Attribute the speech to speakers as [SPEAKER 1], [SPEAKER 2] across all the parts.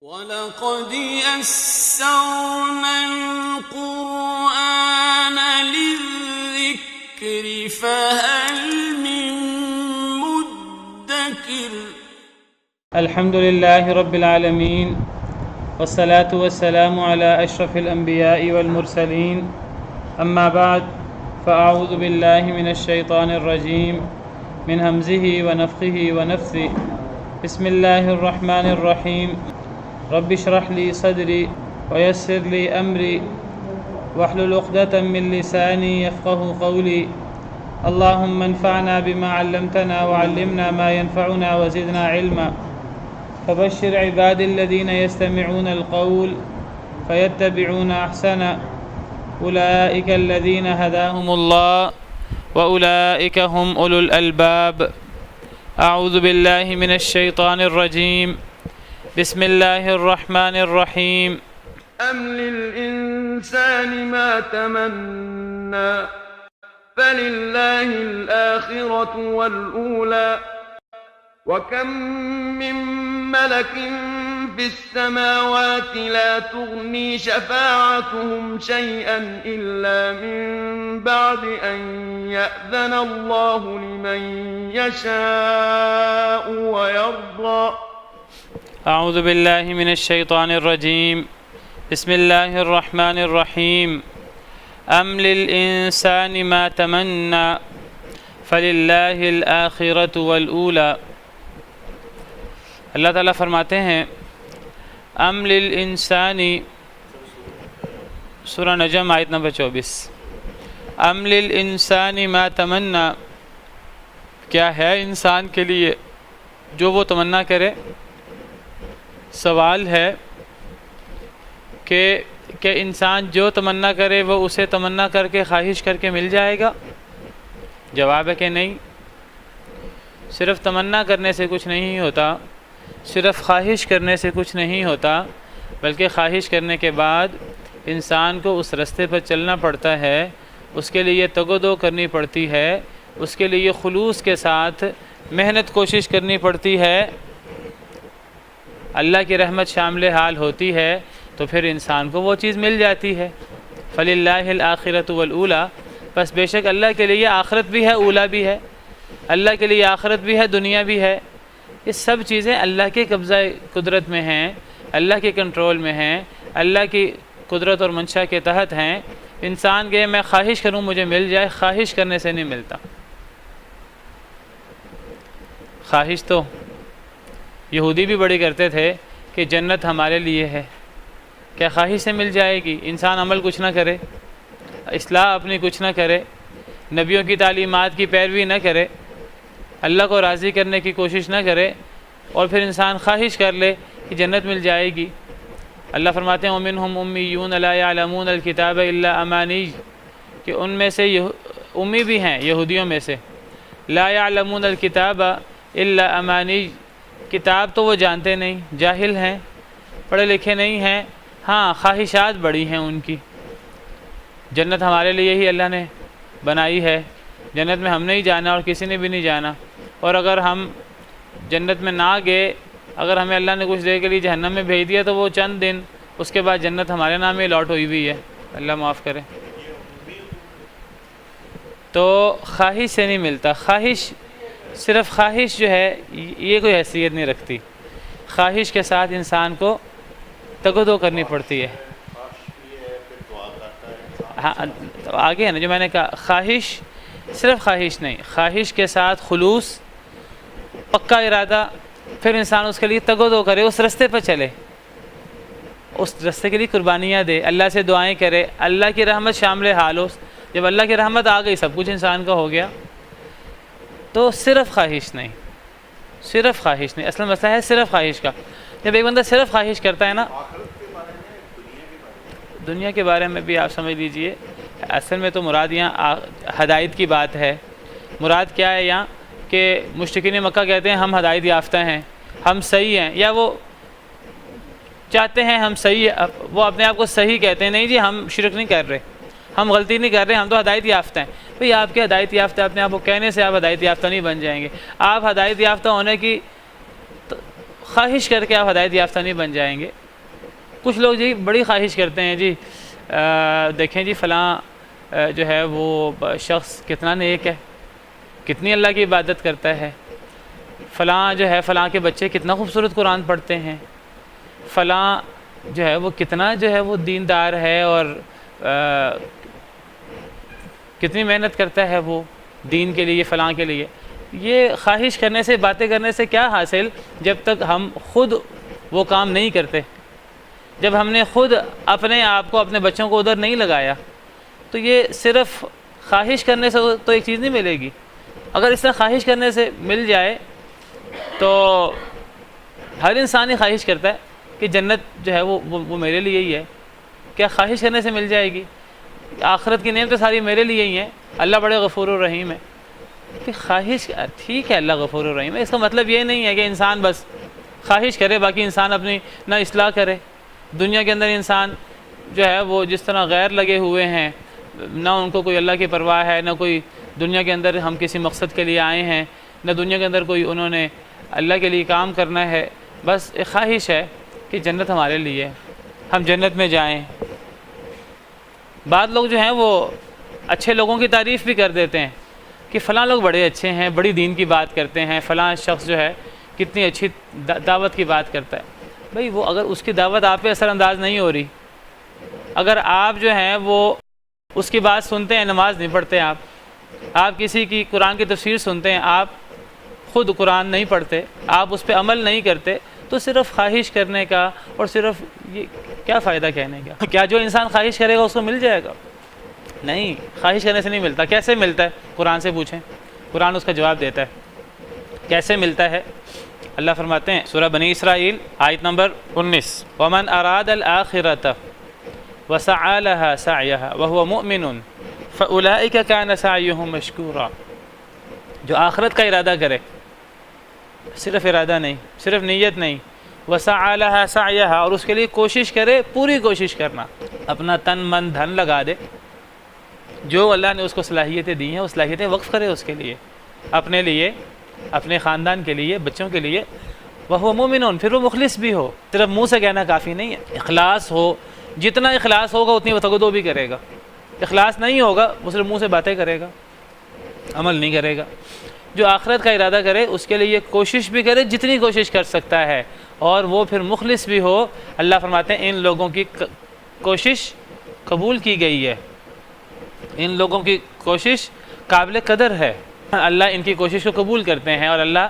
[SPEAKER 1] وَلَقَدْ يَسَّرْنَا الْقُرْآنَ لِلذِّكْرِ فَهَلْ مِن مُّدَّكِرٍ
[SPEAKER 2] الحمد لله رب العالمين والصلاة والسلام على أشرف الأنبياء والمرسلين أما بعد فأعوذ بالله من الشيطان الرجيم من همزه ونفخه ونفثه بسم الله الرحمن الرحيم رب اشرح لي صدري ويسر لي أمري واحلل عقدة من لساني يفقه قولي اللهم انفعنا بما علمتنا وعلمنا ما ينفعنا وزدنا علما فبشر عبادي الذين يستمعون القول فيتبعون أحسنه أولئك الذين هداهم الله وأولئك هم أولو الألباب أعوذ بالله من الشيطان الرجيم بسم الله الرحمن الرحيم
[SPEAKER 3] أم للإنسان ما تمنى فلله الآخرة والأولى وكم من ملك في السماوات لا تغني شفاعتهم شيئا إلا من بعد أن يأذن الله لمن يشاء ويرضى
[SPEAKER 2] أعوذ بالله من الشيطان الرجيم بسم الله الرحمن الرحيم أم للإنسان ما تمنى فلله الآخرة والأولى اللہ تعالیٰ فرماتے ہیں ام للانسانی سورہ نجم آیت نمبر 24 ام للانسانی ما تمنا کیا ہے انسان کے لیے جو وہ تمنا کرے سوال ہے کہ انسان جو تمنا کرے وہ اسے تمنا کر کے خواہش کر کے مل جائے گا جواب ہے کہ نہیں صرف تمنا کرنے سے کچھ نہیں ہوتا صرف خواہش کرنے سے کچھ نہیں ہوتا بلکہ خواہش کرنے کے بعد انسان کو اس راستے پر چلنا پڑتا ہے اس کے لیے تگ و دو کرنی پڑتی ہے اس کے لیے خلوص کے ساتھ محنت کوشش کرنی پڑتی ہے اللہ کی رحمت شامل حال ہوتی ہے تو پھر انسان کو وہ چیز مل جاتی ہے فللہ الآخرۃ والأولیٰ بس بے شک اللہ کے لیے آخرت بھی ہے اولا بھی ہے اللہ کے لیے آخرت بھی ہے دنیا بھی ہے یہ سب چیزیں اللہ کے قبضہ قدرت میں ہیں اللہ کے کنٹرول میں ہیں اللہ کی قدرت اور منشا کے تحت ہیں انسان کے میں خواہش کروں مجھے مل جائے خواہش کرنے سے نہیں ملتا خواہش تو یہودی بھی بڑی کرتے تھے کہ جنت ہمارے لیے ہے کیا خواہش سے مل جائے گی انسان عمل کچھ نہ کرے اصلاح اپنی کچھ نہ کرے نبیوں کی تعلیمات کی پیروی نہ کرے اللہ کو راضی کرنے کی کوشش نہ کرے اور پھر انسان خواہش کر لے کہ جنت مل جائے گی اللہ فرماتے ہیں وَمِنْهُمْ أُمِّيُّونَ لَا يَعْلَمُونَ الْكِتَابَ إِلَّا أَمَانِيّ کہ ان میں سے امی بھی ہیں یہودیوں میں سے لا يعلمون الکتاب الا امانی کتاب تو وہ جانتے نہیں جاہل ہیں پڑھے لکھے نہیں ہیں ہاں خواہشات بڑی ہیں ان کی جنت ہمارے لیے ہی اللہ نے بنائی ہے جنت میں ہم نہیں جانا اور کسی نے بھی نہیں جانا اور اگر ہم جنت میں نہ گئے اگر ہمیں اللہ نے کچھ دیر کے لیے جہنم میں بھیج دیا تو وہ چند دن اس کے بعد جنت ہمارے نام ہی لاٹ ہوئی ہوئی ہے اللہ معاف کرے تو خواہش سے نہیں ملتا خواہش صرف خواہش جو ہے یہ کوئی حیثیت نہیں رکھتی خواہش کے ساتھ انسان کو تگ و دو کرنی پڑتی ہے ہاں آگے ہے نا جو میں نے کہا خواہش صرف خواہش نہیں خواہش کے ساتھ خلوص پکا ارادہ پھر انسان اس کے لیے تگ و دو کرے اس راستے پر چلے اس راستے کے لیے قربانیاں دے اللہ سے دعائیں کرے اللہ کی رحمت شامل حال ہو جب اللہ کی رحمت آ گئی سب کچھ انسان کا ہو گیا تو صرف خواہش نہیں اصل مسئلہ ہے صرف خواہش کا جب ایک بندہ صرف خواہش کرتا ہے نا دنیا کے بارے میں بھی آپ سمجھ لیجئے اصل میں تو مراد یہاں ہدایت کی بات ہے مراد کیا ہے یہاں کہ مشرکین مکہ کہتے ہیں ہم ہدایت یافتہ ہیں ہم صحیح ہیں یا وہ چاہتے ہیں ہم صحیح وہ اپنے آپ کو صحیح کہتے ہیں نہیں جی ہم شرک نہیں کر رہے ہم غلطی نہیں کر رہے ہم تو ہدایت یافتہ ہیں بھئی آپ کے ہدایت یافتہ اپنے آپ کو کہنے سے آپ ہدایت یافتہ نہیں بن جائیں گے آپ ہدایت یافتہ ہونے کی خواہش کر کے آپ ہدایت یافتہ نہیں بن جائیں گے۔ کچھ لوگ جی بڑی خواہش کرتے ہیں جی دیکھیں جی فلاں جو ہے وہ شخص کتنا نیک ہے، کتنی اللہ کی عبادت کرتا ہے، فلاں جو ہے فلاں کے بچے کتنا خوبصورت قرآن پڑھتے ہیں، فلاں جو ہے وہ کتنا جو ہے وہ دیندار ہے اور کتنی محنت کرتا ہے وہ دین کے لیے فلاں کے لیے۔ یہ خواہش کرنے سے باتیں کرنے سے کیا حاصل جب تک ہم خود وہ کام نہیں کرتے، جب ہم نے خود اپنے آپ کو اپنے بچوں کو ادھر نہیں لگایا تو یہ صرف خواہش کرنے سے تو ایک چیز نہیں ملے گی۔ اگر اس طرح خواہش کرنے سے مل جائے تو ہر انسان ہی خواہش کرتا ہے کہ جنت جو ہے وہ میرے لیے ہی ہے، کیا خواہش کرنے سے مل جائے گی؟ آخرت کی نعمتیں ساری میرے لیے ہی ہیں، اللہ بڑے غفور الرحیم ہے۔ کہ خواہش ٹھیک ہے اللہ غفور الرحیم ہے، اس کا مطلب یہ نہیں ہے کہ انسان بس خواہش کرے باقی انسان اپنی نہ اصلاح کرے۔ دنیا کے اندر انسان جو ہے وہ جس طرح غیر لگے ہوئے ہیں، نہ ان کو کوئی اللہ کی پرواہ ہے، نہ کوئی دنیا کے اندر ہم کسی مقصد کے لیے آئے ہیں، نہ دنیا کے اندر کوئی انہوں نے اللہ کے لیے کام کرنا ہے، بس ایک خواہش ہے کہ جنت ہمارے لیے، ہم جنت میں جائیں۔ بعض لوگ جو ہیں وہ اچھے لوگوں کی تعریف بھی کر دیتے ہیں کہ فلاں لوگ بڑے اچھے ہیں، بڑی دین کی بات کرتے ہیں، فلاں شخص جو ہے کتنی اچھی دعوت کی بات کرتا ہے۔ بھئی وہ اگر اس کی دعوت آپ پہ اثر انداز نہیں ہو رہی، اگر آپ جو ہیں وہ اس کی بات سنتے ہیں، نماز نہیں پڑھتے، آپ کسی کی قرآن کی تفسیر سنتے ہیں، آپ خود قرآن نہیں پڑھتے، آپ اس پہ عمل نہیں کرتے، تو صرف خواہش کرنے کا اور صرف یہ کیا فائدہ کہنے کا؟ کیا جو انسان خواہش کرے گا اس کو مل جائے گا؟ نہیں، خواہش کرنے سے نہیں ملتا۔ کیسے ملتا ہے؟ قرآن سے پوچھیں، قرآن اس کا جواب دیتا ہے۔ کیسے ملتا ہے؟ اللہ فرماتے ہیں سورہ بنی اسرائیل آیت نمبر 19، وَمَنْ أَرَادَ الْآخِرَةَ وَسَعَى لَهَا سَعْيَهَا وَهُوَ مُؤْمِنٌ فَأُولَئِكَ كَانَ سَعْيُهُمْ مَشْكُورًا۔ جو آخرت کا ارادہ کرے، صرف ارادہ نہیں، صرف نیت نہیں، وَسَعَى لَهَا سَعْيَهَا، اور اس کے لیے کوشش کرے، پوری کوشش کرنا، اپنا تن من دھن لگا دے، جو اللہ نے اس کو صلاحیتیں دی ہیں وہ صلاحیتیں وقف کرے اس کے لیے، اپنے لیے، اپنے خاندان کے لیے، بچوں کے لیے۔ وَهُوَ مُؤْمِنٌ، پھر وہ مخلص بھی ہو، صرف منہ سے کہنا کافی نہیں ہے، اخلاص ہو، جتنا اخلاص ہوگا اتنی وتقدو بھی کرے گا۔ اخلاص نہیں ہوگا وہ صرف منہ سے باتیں کرے گا، عمل نہیں کرے گا۔ جو آخرت کا ارادہ کرے اس کے لیے کوشش بھی کرے جتنی کوشش کر سکتا ہے، اور وہ پھر مخلص بھی ہو۔ اللہ فرماتے ہیں ان لوگوں کی کوشش قبول کی گئی ہے، ان لوگوں کی کوشش قابل قدر ہے، اللہ ان کی کوشش کو قبول کرتے ہیں۔ اور اللہ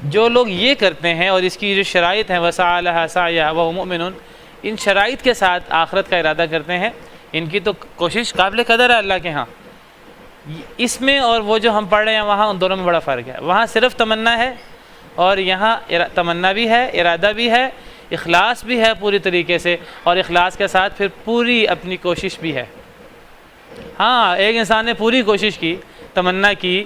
[SPEAKER 2] جو لوگ یہ کرتے ہیں اور اس کی جو شرائط ہیں وَسَعَى لَهَا سَعْيَهَا وَهُوَ مُؤْمِنٌ، ان شرائط کے ساتھ آخرت کا ارادہ کرتے ہیں، ان کی تو کوشش قابل قدر ہے اللہ کے ہاں۔ اس میں اور وہ جو ہم پڑھ رہے ہیں وہاں، ان دونوں میں بڑا فرق ہے۔ وہاں صرف تمنا ہے اور یہاں تمنا بھی ہے، ارادہ بھی ہے، اخلاص بھی ہے پوری طریقے سے، اور اخلاص کے ساتھ پھر پوری اپنی کوشش بھی ہے۔ ہاں، ایک انسان نے پوری کوشش کی، تمنا کی،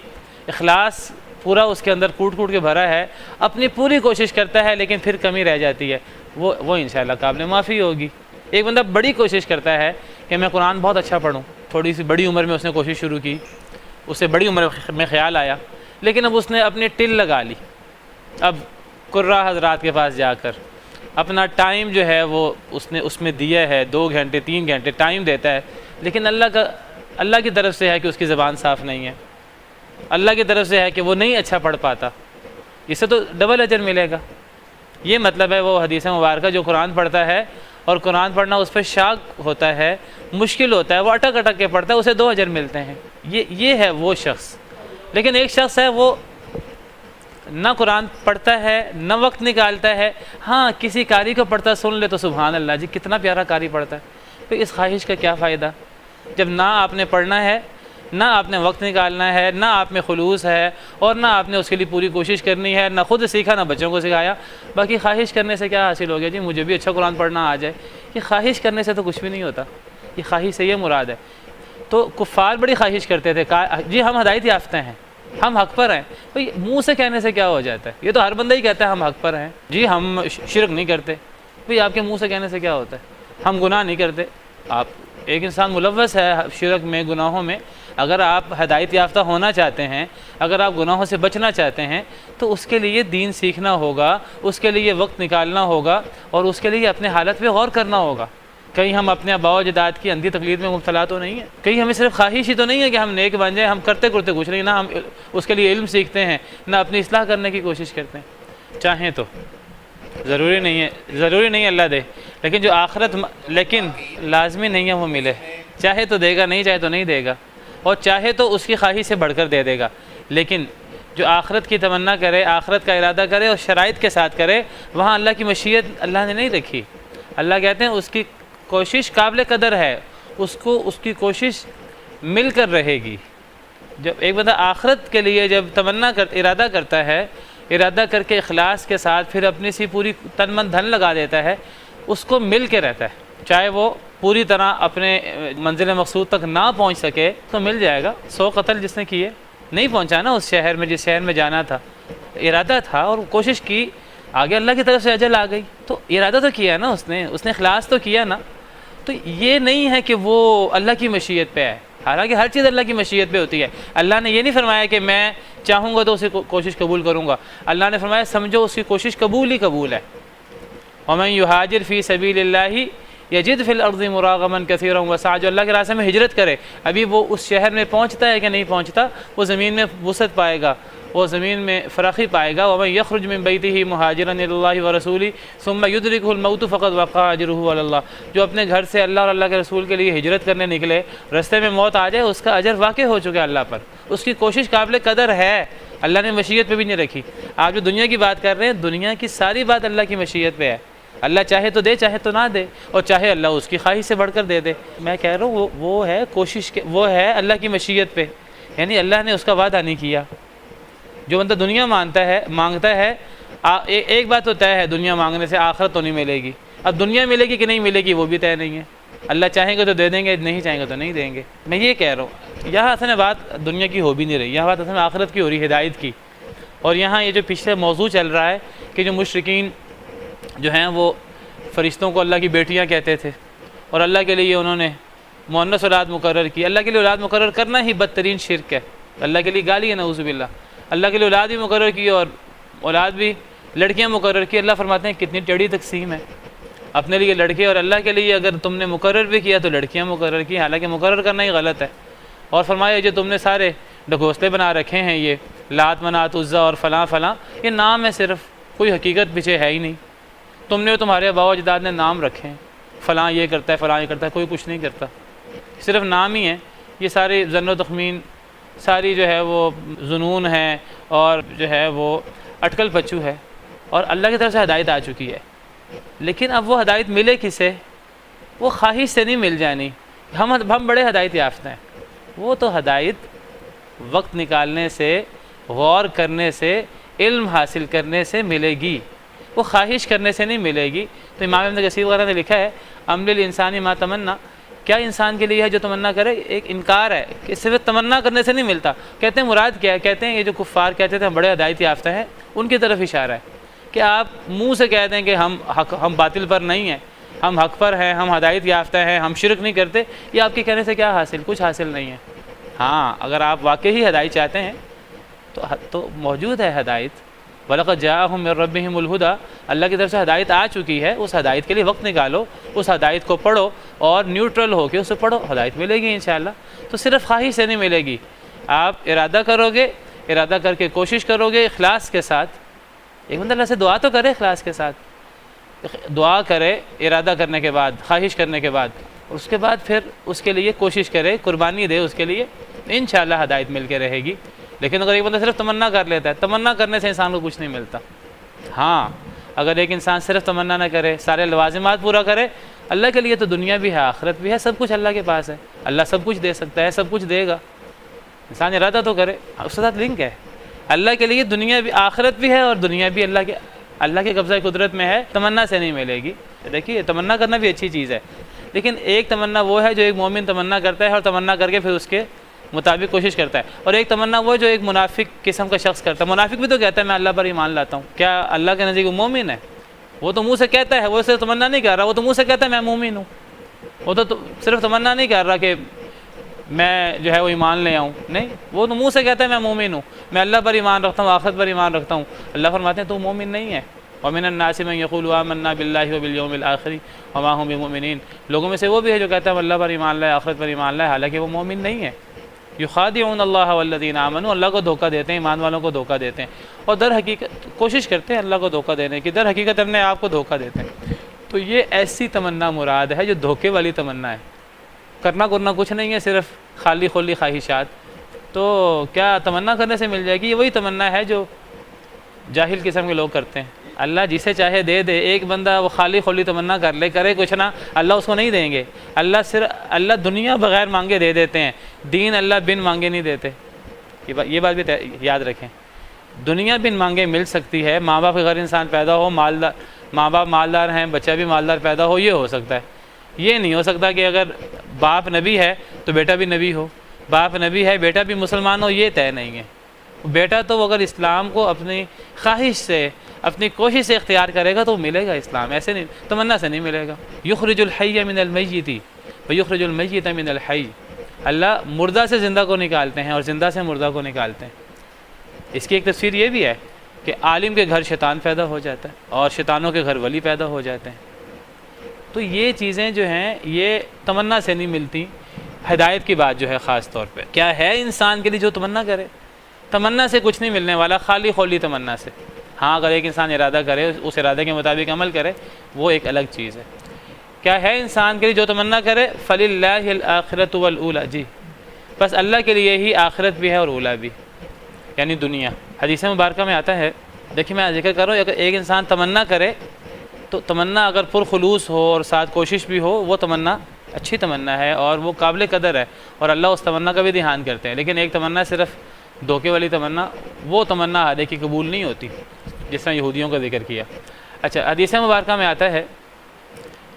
[SPEAKER 2] اخلاص پورا اس کے اندر کوٹ کوٹ کے بھرا ہے، اپنی پوری کوشش کرتا ہے لیکن پھر کمی رہ جاتی ہے، وہ انشاءاللہ قابل معافی ہوگی۔ ایک بندہ بڑی کوشش کرتا ہے کہ میں قرآن بہت اچھا پڑھوں، تھوڑی سی بڑی عمر میں اس نے کوشش شروع کی، اسے بڑی عمر میں خیال آیا، لیکن اب اس نے اپنی ٹل لگا لی، اب قراء حضرات کے پاس جا کر اپنا ٹائم جو ہے وہ اس نے اس میں دیا ہے، 2 گھنٹے 3 گھنٹے ٹائم دیتا ہے، لیکن اللہ کی طرف سے ہے کہ اس کی زبان صاف نہیں ہے، اللہ کی طرف سے ہے کہ وہ نہیں اچھا پڑھ پاتا، اس سے تو ڈبل اجر ملے گا۔ یہ مطلب ہے وہ حدیث مبارکہ جو قرآن پڑھتا ہے اور قرآن پڑھنا اس پہ شاق ہوتا ہے، مشکل ہوتا ہے، وہ اٹک اٹک کے پڑھتا ہے، اسے 2 اجر ملتے ہیں۔ یہ ہے وہ شخص۔ لیکن ایک شخص ہے وہ نہ قرآن پڑھتا ہے نہ وقت نکالتا ہے، ہاں کسی قاری کو پڑھتا سن لے تو سبحان اللہ جی کتنا پیارا قاری پڑھتا ہے، پھر اس خواہش کا کیا فائدہ جب نہ آپ نے پڑھنا ہے، نہ آپ نے وقت نکالنا ہے، نہ آپ میں خلوص ہے، اور نہ آپ نے اس کے لیے پوری کوشش کرنی ہے، نہ خود سیکھا نہ بچوں کو سکھایا، باقی خواہش کرنے سے کیا حاصل ہو گیا جی مجھے بھی اچھا قرآن پڑھنا آ جائے۔ یہ خواہش کرنے سے تو کچھ بھی نہیں ہوتا، یہ خواہش سے یہ مراد ہے۔ تو کفار بڑی خواہش کرتے تھے جی ہم ہدایت یافتہ ہیں، ہم حق پر ہیں، بھئی منہ سے کہنے سے کیا ہو جاتا ہے، یہ تو ہر بندہ ہی کہتا ہے ہم حق پر ہیں، جی ہم شرک نہیں کرتے، بھئی آپ کے منہ سے کہنے سے کیا ہوتا ہے، ہم گناہ نہیں کرتے۔ آپ ایک انسان ملوث ہے شرک میں، گناہوں میں، اگر آپ ہدایت یافتہ ہونا چاہتے ہیں، اگر آپ گناہوں سے بچنا چاہتے ہیں، تو اس کے لیے دین سیکھنا ہوگا، اس کے لیے وقت نکالنا ہوگا، اور اس کے لیے اپنے حالت پہ غور کرنا ہوگا۔ کہیں ہم اپنے آباء و اجداد کی اندھی تقلید میں مبتلا تو نہیں ہے، کہیں ہمیں صرف خواہش ہی تو نہیں ہے کہ ہم نیک بن جائیں، ہم کرتے کرتے کچھ نہیں، نہ ہم اس کے لیے علم سیکھتے ہیں، نہ اپنی اصلاح کرنے کی کوشش کرتے ہیں۔ چاہیں تو ضروری نہیں ہے اللہ دے، لیکن جو لیکن لازمی نہیں ہے وہ ملے، چاہے تو دے گا، نہیں چاہے تو نہیں دے گا، اور چاہے تو اس کی خواہش سے بڑھ کر دے دے گا، لیکن جو آخرت کی تمنا کرے، آخرت کا ارادہ کرے اور شرائط کے ساتھ کرے، وہاں اللہ کی مشیت اللہ نے نہیں رکھی۔ اللہ کہتے ہیں اس کی کوشش قابل قدر ہے، اس کو اس کی کوشش مل کر رہے گی۔ جب ایک بندہ آخرت کے لیے جب ارادہ کرتا ہے، ارادہ کر کے اخلاص کے ساتھ پھر اپنی سی پوری تن من دھن لگا دیتا ہے، اس کو مل کے رہتا ہے، چاہے وہ پوری طرح اپنے منزل مقصود تک نہ پہنچ سکے تو مل جائے گا۔ 100 قتل جس نے کیے، نہیں پہنچا نا اس شہر میں جس شہر میں جانا تھا، ارادہ تھا اور کوشش کی، آگے اللہ کی طرف سے اجل آ گئی، تو ارادہ تو کیا نا اس نے اخلاص تو کیا نا۔ تو یہ نہیں ہے کہ وہ اللہ کی مشیت پہ ہے، حالانکہ ہر چیز اللہ کی مشیت پہ ہوتی ہے۔ اللہ نے یہ نہیں فرمایا کہ میں چاہوں گا تو اسے کوشش قبول کروں گا، اللہ نے فرمایا سمجھو اس کی کوشش قبول ہی قبول ہے۔ وَمَن يُهَاجِرْ فِي سَبِيلِ اللَّهِ يَجِدْ فِي الْأَرْضِ مُرَاغَمًا كَثِيرًا وَسَعًا، جو اللہ کے راستے میں ہجرت کرے، ابھی وہ اس شہر میں پہنچتا ہے کہ نہیں پہنچتا، وہ زمین میں وسعت پائے گا، وہ زمین میں فراخی پائے گا۔ وَمَن يَخْرُجْ مِن بَيْتِهِ مُهَاجِرًا إِلَى اللَّهِ وَرَسُولِهِ ثُمَّ يُدْرِكُهُ الْمَوْتُ فَقَدْ وَقَعَ أَجْرُهُ عَلَى اللَّهِ، جو اپنے گھر سے اللہ اور اللہ کے رسول کے لیے ہجرت کرنے نکلے، رستے میں موت آ جائے، اس کا اجر واقع ہو چکا ہے اللہ پر، اس کی کوشش قابل قدر ہے، اللہ نے مشیت پہ بھی نہیں رکھی۔ آپ جو دنیا کی بات کر رہے ہیں، دنیا کی ساری بات اللہ کی مشیت پہ ہے، اللہ چاہے تو دے، چاہے تو نہ دے، اور چاہے اللہ اس کی خواہش سے بڑھ کر دے دے۔ میں کہہ رہا ہوں وہ ہے کوشش کے، وہ ہے اللہ کی مشیت پہ، یعنی اللہ نے اس کا وعدہ نہیں کیا۔ جو بندہ دنیا مانگتا ہے، ایک بات تو طے ہے، دنیا مانگنے سے آخرت تو نہیں ملے گی۔ اب دنیا ملے گی کہ نہیں ملے گی وہ بھی طے نہیں ہے، اللہ چاہیں گے تو دے دیں گے، نہیں چاہیں گے تو نہیں دیں گے۔ میں یہ کہہ رہا ہوں یہاں اصل میں بات دنیا کی ہو بھی نہیں رہی، یہاں بات اصل میں آخرت کی ہو رہی، ہدایت کی۔ اور یہاں یہ جو پچھلے موضوع چل رہا ہے کہ جو مشرکین جو ہیں وہ فرشتوں کو اللہ کی بیٹیاں کہتے تھے، اور اللہ کے لیے انہوں نے مؤنث اولاد مقرر کی۔ اللہ کے لیے اولاد مقرر کرنا ہی بدترین شرک ہے، اللہ کے لیے گالی ہے، نعوذ باللہ۔ اللہ کے لیے اولاد بھی مقرر کی اور اولاد بھی لڑکیاں مقرر کی۔ اللہ فرماتے ہیں کتنی ٹیڑھی تقسیم ہے، اپنے لیے لڑکے اور اللہ کے لیے اگر تم نے مقرر بھی کیا تو لڑکیاں مقرر کی، حالانکہ مقرر کرنا ہی غلط ہے۔ اور فرمایا جو تم نے سارے ڈھکوسلے بنا رکھے ہیں، یہ لات منات عزا اور فلاں فلاں، یہ نام ہے صرف، کوئی حقیقت پیچھے ہے ہی نہیں۔ تم نے تمہارے آباء و اجداد نے نام رکھے ہیں، فلاں یہ کرتا ہے، فلاں یہ کرتا ہے، کوئی کچھ نہیں کرتا، صرف نام ہی ہے۔ یہ سارے ظن و تخمین، ساری جو ہے وہ ظنون ہے، اور جو ہے وہ اٹکل پچو ہے، اور اللہ کی طرف سے ہدایت آ چکی ہے۔ لیکن اب وہ ہدایت ملے کسے؟ وہ خواہش سے نہیں مل جانی۔ ہم بڑے ہدایت یافتہ ہیں، وہ تو ہدایت وقت نکالنے سے، غور کرنے سے، علم حاصل کرنے سے ملے گی، وہ خواہش کرنے سے نہیں ملے گی۔ تو امام ابن کثیر وغیرہ نے لکھا ہے عمل الانسانی ما تمنا، کیا انسان کے لیے ہے جو تمنا کرے؟ ایک انکار ہے کہ صرف تمنا کرنے سے نہیں ملتا۔ کہتے ہیں مراد کیا ہے؟ کہتے ہیں یہ جو کفار کہتے تھے ہم بڑے ہدایت یافتہ ہیں، ان کی طرف اشارہ ہے کہ آپ منہ سے کہہ دیں کہ ہم باطل پر نہیں ہیں، ہم حق پر ہیں، ہم ہدایت یافتہ ہیں، ہم شرک نہیں کرتے، یہ آپ کے کہنے سے کیا حاصل؟ کچھ حاصل نہیں ہے۔ ہاں اگر آپ واقعی ہدایت چاہتے ہیں تو موجود ہے ہدایت، وَلَقَدْ جَاءَهُم مِّن رَّبِّهِمُ الْهُدَىٰ، اللہ کی طرف سے ہدایت آ چکی ہے، اس ہدایت کے لیے وقت نکالو، اس ہدایت کو پڑھو اور نیوٹرل ہو کے اسے پڑھو، ہدایت ملے گی انشاءاللہ۔ تو صرف خواہش سے نہیں ملے گی، آپ ارادہ کرو گے، ارادہ کر کے کوشش کرو گے اخلاص کے ساتھ۔ ایک بندہ اللہ سے دعا تو کرے اخلاص کے ساتھ، دعا کرے ارادہ کرنے کے بعد، خواہش کرنے کے بعد، اس کے بعد پھر اس کے لیے کوشش کرے، قربانی دے اس کے لیے، انشاءاللہ ہدایت مل کے رہے گی۔ لیکن اگر ایک بندہ صرف تمنا کر لیتا ہے، تمنا کرنے سے انسان کو کچھ نہیں ملتا۔ ہاں اگر ایک انسان صرف تمنا نہ کرے، سارے لوازمات پورا کرے، اللہ کے لیے تو دنیا بھی ہے، آخرت بھی ہے، سب کچھ اللہ کے پاس ہے، اللہ سب کچھ دے سکتا ہے، سب کچھ دے گا، انسان ارادہ تو کرے۔ اس کے ساتھ لنک ہے، اللہ کے لیے دنیا بھی، آخرت بھی ہے، اور دنیا بھی اللہ کے قبضہ قدرت میں ہے، تمنا سے نہیں ملے گی۔ دیکھیے تمنا کرنا بھی اچھی چیز ہے، لیکن ایک تمنا وہ ہے جو ایک مومن تمنا کرتا ہے اور تمنا کر کے پھر اس کے مطابق کوشش کرتا ہے، اور ایک تمنا وہ جو ایک منافق قسم کا شخص کرتا ہے۔ منافق بھی تو کہتا ہے میں اللہ پر ایمان لاتا ہوں، کیا اللہ کے نزدیک وہ مومن ہے؟ وہ تو منہ سے کہتا ہے، وہ صرف تمنا نہیں کر رہا، وہ تو منہ سے کہتا ہے میں مومن ہوں، وہ تو صرف تمنا نہیں کر رہا کہ میں جو ہے وہ ایمان لے آؤں، نہیں، وہ تو منہ سے کہتا ہے میں مومن ہوں، میں اللہ پر ایمان رکھتا ہوں، آخرت پر ایمان رکھتا ہوں، اللہ فرماتے ہیں تو مومن نہیں ہے۔ وَمِنَ النَّاسِ مَن يَقُولُ آمَنَّا بِاللَّهِ وَبِالْيَوْمِ الْآخِرِ وَمَا هُم بِمُؤْمِنِينَ، لوگوں میں سے وہ بھی ہے جو کہتا ہے اللہ پر ایمان لائے، آخرت پر ایمان لائے، حالانکہ وہ مومن نہیں ہے۔ یخادعون اللہ والذین آمنوا، اللہ کو دھوکہ دیتے ہیں، ایمان والوں کو دھوکہ دیتے ہیں، اور در حقیقت کوشش کرتے ہیں اللہ کو دھوکہ دینے کی، در حقیقت اپنے آپ کو دھوکہ دیتے ہیں۔ تو یہ ایسی تمنا مراد ہے جو دھوکے والی تمنا ہے، کرنا کچھ نہیں ہے، صرف خالی خولی خواہشات۔ تو کیا تمنا کرنے سے مل جائے گی؟ یہ وہی تمنا ہے جو جاہل قسم کے لوگ کرتے ہیں، اللہ جسے چاہے دے دے۔ ایک بندہ وہ خالی خولی تمنا کر لے، کرے کچھ نہ، اللہ اس کو نہیں دیں گے۔ اللہ دنیا بغیر مانگے دے دیتے ہیں، دین اللہ بن مانگے نہیں دیتے۔ یہ بات بھی یاد رکھیں، دنیا بن مانگے مل سکتی ہے، ماں باپ کے گھر انسان پیدا ہو، ماں باپ مالدار ہیں، بچہ بھی مالدار پیدا ہو، یہ ہو سکتا ہے۔ یہ نہیں ہو سکتا کہ اگر باپ نبی ہے تو بیٹا بھی نبی ہو، باپ نبی ہے بیٹا بھی مسلمان ہو، یہ طے نہیں ہے۔ بیٹا تو اگر اسلام کو اپنی خواہش سے، اپنی کوشش سے اختیار کرے گا تو ملے گا اسلام، ایسے نہیں تمنا سے نہیں ملے گا۔ یخرج الحی من المیت ویخرج المیت من الحی، اللہ مردہ سے زندہ کو نکالتے ہیں اور زندہ سے مردہ کو نکالتے ہیں۔ اس کی ایک تفسیر یہ بھی ہے کہ عالم کے گھر شیطان پیدا ہو جاتا ہے اور شیطانوں کے گھر ولی پیدا ہو جاتے ہیں۔ تو یہ چیزیں جو ہیں یہ تمنا سے نہیں ملتی، ہدایت کی بات جو ہے خاص طور پہ کیا ہے انسان کے لیے جو تمنا کرے، تمنا سے کچھ نہیں ملنے والا، خالی خولی تمنا سے۔ ہاں اگر ایک انسان ارادہ کرے، اس ارادے کے مطابق عمل کرے، وہ ایک الگ چیز ہے۔ کیا ہے انسان کے لیے جو تمنا کرے؟ فَلِلَّهِ الْآخِرَةُ وَالْأُولَى، جی بس اللہ کے لیے ہی آخرت بھی ہے اور اولا بھی، یعنی دنیا۔ حدیث مبارکہ میں آتا ہے، دیکھیں میں ذکر کر رہا ہوں، اگر ایک انسان تمنا کرے تو تمنا اگر پرخلوص ہو اور ساتھ کوشش بھی ہو، وہ تمنا اچھی تمنا ہے اور وہ قابل قدر ہے، اور اللہ اس تمنا کا بھی دھیان کرتے ہیں۔ لیکن ایک تمنا صرف دھوکے والی تمنا، وہ تمنا عادے کی قبول نہیں ہوتی، جس طرح یہودیوں کا ذکر کیا۔ اچھا، حدیث مبارکہ میں آتا ہے،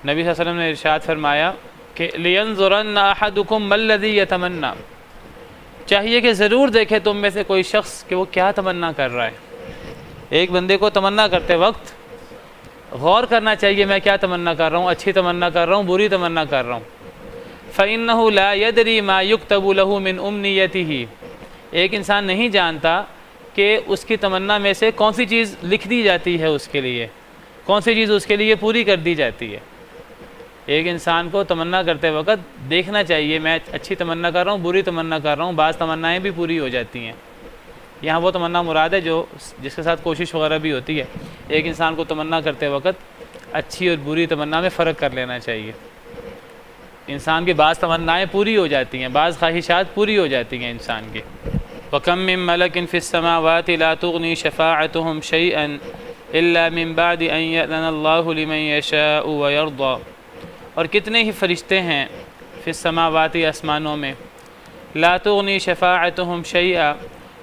[SPEAKER 2] نبی صلی اللہ علیہ وسلم نے ارشاد فرمایا کہ لِيَنظُرَنَّ أَحَدُكُمْ مَا الَّذِي يَتَمَنَّى، چاہیے کہ ضرور دیکھے تم میں سے کوئی شخص کہ وہ کیا تمنا کر رہا ہے۔ ایک بندے کو تمنا کرتے وقت غور کرنا چاہیے، میں کیا تمنا کر رہا ہوں، اچھی تمنا کر رہا ہوں، بری تمنا کر رہا ہوں۔ فَإِنَّهُ لَا يَدْرِي مَا يُكْتَبُ لَهُ مِنْ أُمْنِيَّتِهِ، ایک انسان نہیں جانتا کہ اس کی تمنا میں سے کون سی چیز لکھ دی جاتی ہے اس کے لیے، کون سی چیز اس کے لیے پوری کر دی جاتی ہے۔ ایک انسان کو تمنا کرتے وقت دیکھنا چاہیے، میں اچھی تمنا کر رہا ہوں، بری تمنا کر رہا ہوں، بعض تمنائیں بھی پوری ہو جاتی ہیں۔ یہاں وہ تمنا مراد ہے جس کے ساتھ کوشش وغیرہ بھی ہوتی ہے۔ ایک انسان کو تمنا کرتے وقت اچھی اور بری تمنا میں فرق کر لینا چاہیے۔ انسان کی بعض تمنائیں پوری ہو جاتی ہیں، بعض خواہشات پوری ہو جاتی ہیں انسان کی۔ وَكَم مِّن مَلَكٍ فِي السَّمَاوَاتِ لَا تُغْنِي شَفَاعَتُهُمْ شَيْئًا إِلَّا مِن بَعْدِ أَن يَأْذَنَ اللَّهُ لِمَن يَشَاءُ وَيَرْضَىٰ، اور کتنے ہی فرشتے ہیں فی السماوات، آسمانوں میں، لا تغنی شفاعتهم شیئا،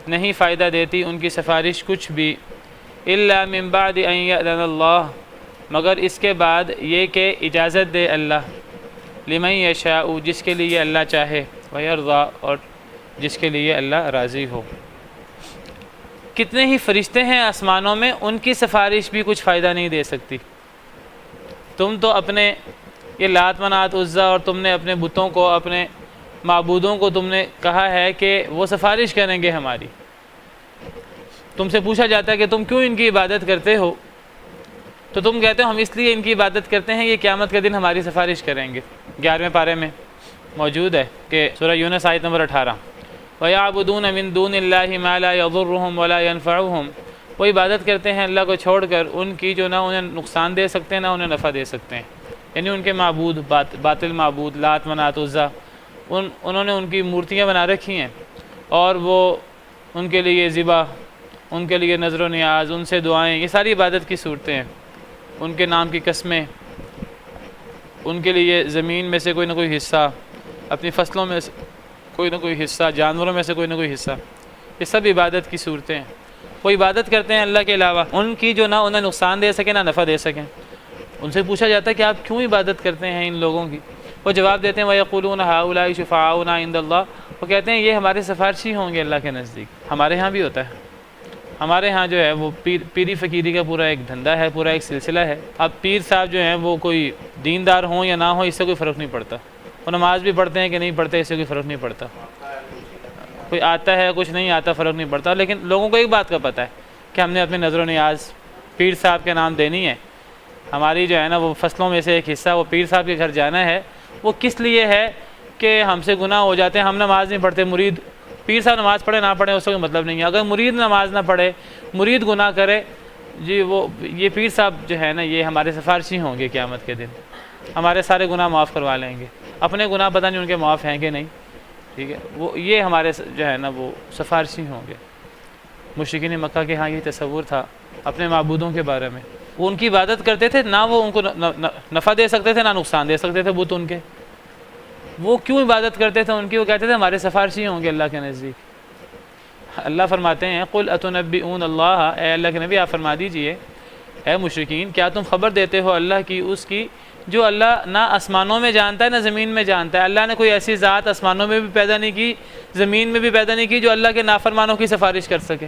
[SPEAKER 2] نہیں فائدہ دیتی ان کی سفارش کچھ بھی، الا من بعد ان یأذن اللہ، مگر اس کے بعد یہ کہ اجازت دے اللہ، لمن یشاء، جس کے لیے اللہ چاہے، ویرضا، اور جس کے لیے اللہ راضی ہو۔ کتنے ہی فرشتے ہیں آسمانوں میں، ان کی سفارش بھی کچھ فائدہ نہیں دے سکتی۔ تم تو اپنے یہ لات منات عزا اور تم نے اپنے بتوں کو، اپنے معبودوں کو تم نے کہا ہے کہ وہ سفارش کریں گے ہماری۔ تم سے پوچھا جاتا ہے کہ تم کیوں ان کی عبادت کرتے ہو، تو تم کہتے ہو ہم اس لیے ان کی عبادت کرتے ہیں یہ قیامت کے دن ہماری سفارش کریں گے۔ 11ویں پارے میں موجود ہے کہ سورہ یونس آیت نمبر 18، وَيَعْبُدُونَ مِن دُونِ اللَّهِ مَا لَا يَضُرُّهُمْ وَلَا يَنفَعُهُمْ، وہ عبادت کرتے ہیں اللہ کو چھوڑ کر ان کی جو نہ انہیں نقصان دے سکتے ہیں نہ انہیں نفع دے سکتے ہیں۔ یعنی ان کے معبود، باطل معبود، لات منات عزا، انہوں نے ان کی مورتیاں بنا رکھی ہیں، اور وہ ان کے لیے ذبح، ان کے لیے نظر و نیاز، ان سے دعائیں، یہ ساری عبادت کی صورتیں ہیں۔ ان کے نام کی قسمیں، ان کے لیے زمین میں سے کوئی نہ کوئی حصہ، اپنی فصلوں میں سے کوئی نہ کوئی حصہ، جانوروں میں سے کوئی نہ کوئی حصہ، یہ سب عبادت کی صورتیں ہیں۔ وہ عبادت کرتے ہیں اللہ کے علاوہ ان کی جو نہ انہیں نقصان دے سکیں نہ نفع دے سکیں۔ ان سے پوچھا جاتا ہے کہ آپ کیوں عبادت کرتے ہیں ان لوگوں کی، وہ جواب دیتے ہیں وَيَقُولُونَ هَؤُلَاءِ شُفَعَاؤُنَا عِندَ اللَّهِ، وہ کہتے ہیں یہ ہمارے سفارشی ہوں گے اللہ کے نزدیک۔ ہمارے ہاں بھی ہوتا ہے، ہمارے ہاں جو ہے وہ پیری فقیری کا پورا ایک دھندا ہے، پورا ایک سلسلہ ہے۔ اب پیر صاحب جو ہیں وہ کوئی دیندار ہوں یا نہ ہوں، اس سے کوئی فرق نہیں پڑتا، وہ نماز بھی پڑھتے ہیں کہ نہیں پڑھتے اس سے کوئی فرق نہیں پڑتا، کوئی آتا ہے کچھ نہیں آتا فرق نہیں پڑتا، لیکن لوگوں کو ایک بات کا پتہ ہے کہ ہم نے اپنی نظر و نیاز پیر صاحب کے نام دینی ہے، ہماری جو ہے نا وہ فصلوں میں سے ایک حصہ وہ پیر صاحب کے گھر جانا ہے، وہ کس لیے ہے کہ ہم سے گناہ ہو جاتے ہیں، ہم نماز نہیں پڑھتے، مرید پیر صاحب نماز پڑھے نہ پڑھے اس کا کوئی مطلب نہیں ہے، اگر مرید نماز نہ پڑھے، مرید گناہ کرے، جی وہ یہ پیر صاحب جو ہے نا یہ ہمارے سفارشی ہوں گے قیامت کے دن، ہمارے سارے گناہ معاف کروا لیں گے، اپنے گناہ پتہ نہیں ان کے معاف ہیں کہ نہیں، ٹھیک ہے، وہ یہ ہمارے جو ہے نا وہ سفارشی ہوں گے۔ مشرکین مکہ کے ہاں یہ تصور تھا اپنے معبودوں کے بارے میں، وہ ان کی عبادت کرتے تھے، نہ وہ ان کو نفع دے سکتے تھے نہ نقصان دے سکتے تھے بت ان کے، وہ کیوں عبادت کرتے تھے ان کی؟ وہ کہتے تھے ہمارے سفارشی ہوں گے اللہ کے نزدیک۔ اللہ فرماتے ہیں قل اتنبئون اللہ، اے اللہ کے نبی آپ فرما دیجئے اے مشرکین کیا تم خبر دیتے ہو اللہ کی اس کی جو اللہ نہ آسمانوں میں جانتا ہے نہ زمین میں جانتا ہے، اللہ نے کوئی ایسی ذات آسمانوں میں بھی پیدا نہیں کی زمین میں بھی پیدا نہیں کی جو اللہ کے نافرمانوں کی سفارش کر سکے،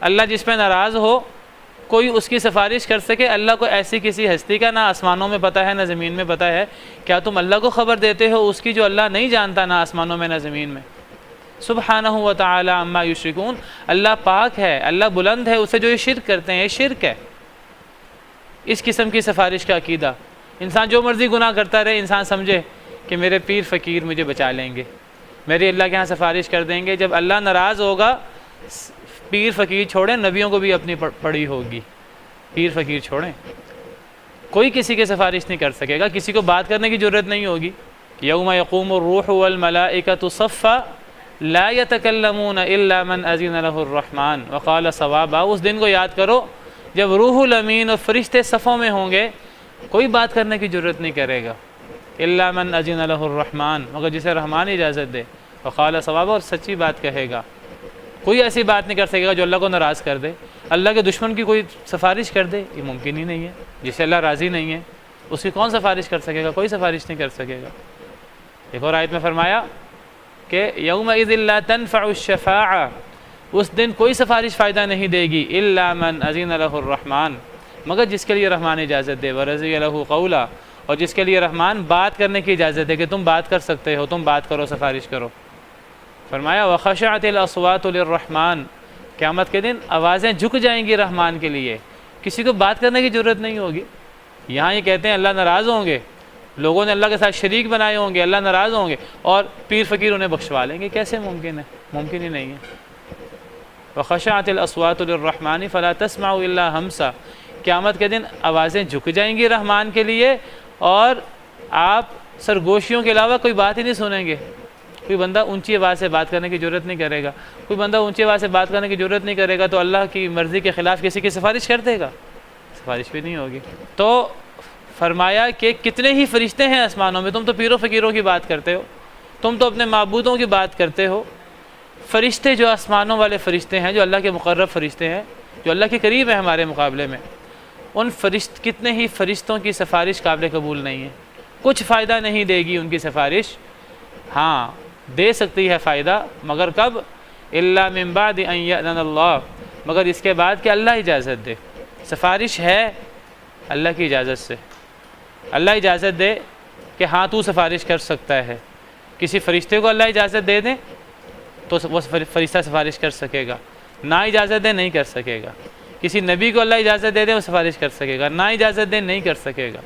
[SPEAKER 2] اللہ جس پہ ناراض ہو کوئی اس کی سفارش کر سکے، اللہ کو ایسی کسی ہستی کا نہ آسمانوں میں پتہ ہے نہ زمین میں پتہ ہے، کیا تم اللہ کو خبر دیتے ہو اس کی جو اللہ نہیں جانتا نہ آسمانوں میں نہ زمین میں؟ سبحانہ و تعالی عما یشرکون، اللہ پاک ہے، اللہ بلند ہے اسے جو یہ شرک کرتے ہیں، یہ شرک ہے۔ اس قسم کی سفارش کا عقیدہ، انسان جو مرضی گناہ کرتا رہے، انسان سمجھے کہ میرے پیر فقیر مجھے بچا لیں گے، میری اللہ کے ہاں سفارش کر دیں گے، جب اللہ ناراض ہوگا پیر فقیر چھوڑیں، نبیوں کو بھی اپنی پڑی ہوگی، پیر فقیر چھوڑیں، کوئی کسی کے سفارش نہیں کر سکے گا، کسی کو بات کرنے کی ضرورت نہیں ہوگی۔ یوم یقوم الروح والملائکۃ صفا لا یتکلمون الا من اذن له الرحمن وقال صوابا، اس دن کو یاد کرو جب روح الامین اور فرشتے صفوں میں ہوں گے، کوئی بات کرنے کی ضرورت نہیں کرے گا، الا من اذن له الرحمن، مگر جسے رحمان اجازت دے، وقال صوابا، اور سچی بات کہے گا، کوئی ایسی بات نہیں کر سکے گا جو اللہ کو ناراض کر دے، اللہ کے دشمن کی کوئی سفارش کر دے، یہ ممکن ہی نہیں ہے، جسے اللہ راضی نہیں ہے اس کی کون سفارش کر سکے گا؟ کوئی سفارش نہیں کر سکے گا۔ ایک اور آیت میں فرمایا کہ یومئذ لا تنفع الشفاعہ، اس دن کوئی سفارش فائدہ نہیں دے گی، الا من اذن له الرحمن، مگر جس کے لیے رحمان اجازت دے، ورضی له قولا، اور جس کے لیے رحمان بات کرنے کی اجازت دے کہ تم بات کر سکتے ہو، تم بات کرو، سفارش کرو۔ فرمایا وخشعت الاصوات للرحمن، قیامت کے دن آوازیں جھک جائیں گی رحمان کے لیے، کسی کو بات کرنے کی ضرورت نہیں ہوگی۔ یہاں یہ کہتے ہیں اللہ ناراض ہوں گے، لوگوں نے اللہ کے ساتھ شریک بنائے ہوں گے، اللہ ناراض ہوں گے اور پیر فقیر انہیں بخشوا لیں گے، کیسے ممکن ہے؟ ممکن ہی نہیں ہے۔ وخشعت الاصوات للرحمن فلا تسمع الا ہمسا، قیامت کے دن آوازیں جھک جائیں گی رحمان کے لیے اور آپ سرگوشیوں کے علاوہ کوئی بات ہی نہیں سنیں گے، کوئی بندہ اونچی آواز سے بات کرنے کی ضرورت نہیں کرے گا، کوئی بندہ اونچی آواز سے بات کرنے کی ضرورت نہیں کرے گا تو اللہ کی مرضی کے خلاف کسی کی سفارش کر دے گا، سفارش بھی نہیں ہوگی۔ تو فرمایا کہ کتنے ہی فرشتے ہیں آسمانوں میں، تم تو پیروں فقیروں کی بات کرتے ہو، تم تو اپنے معبودوں کی بات کرتے ہو، فرشتے جو آسمانوں والے فرشتے ہیں، جو اللہ کے مقرب فرشتے ہیں، جو اللہ کے قریب ہیں ہمارے مقابلے میں، ان کتنے ہی فرشتوں کی سفارش قابل قبول نہیں ہے، کچھ فائدہ نہیں دے گی ان کی سفارش، ہاں دے سکتی ہے فائدہ، مگر کب؟ الا من بعد ان یأذن اللہ، مگر اس کے بعد کہ اللہ اجازت دے۔ سفارش ہے اللہ کی اجازت سے، اللہ اجازت دے کہ ہاں تو سفارش کر سکتا ہے، کسی فرشتے کو اللہ اجازت دے دیں تو وہ فرشتہ سفارش کر سکے گا، نہ اجازت دے نہیں کر سکے گا، کسی نبی کو اللہ اجازت دے دیں وہ سفارش کر سکے گا، نہ اجازت دے نہیں کر سکے گا،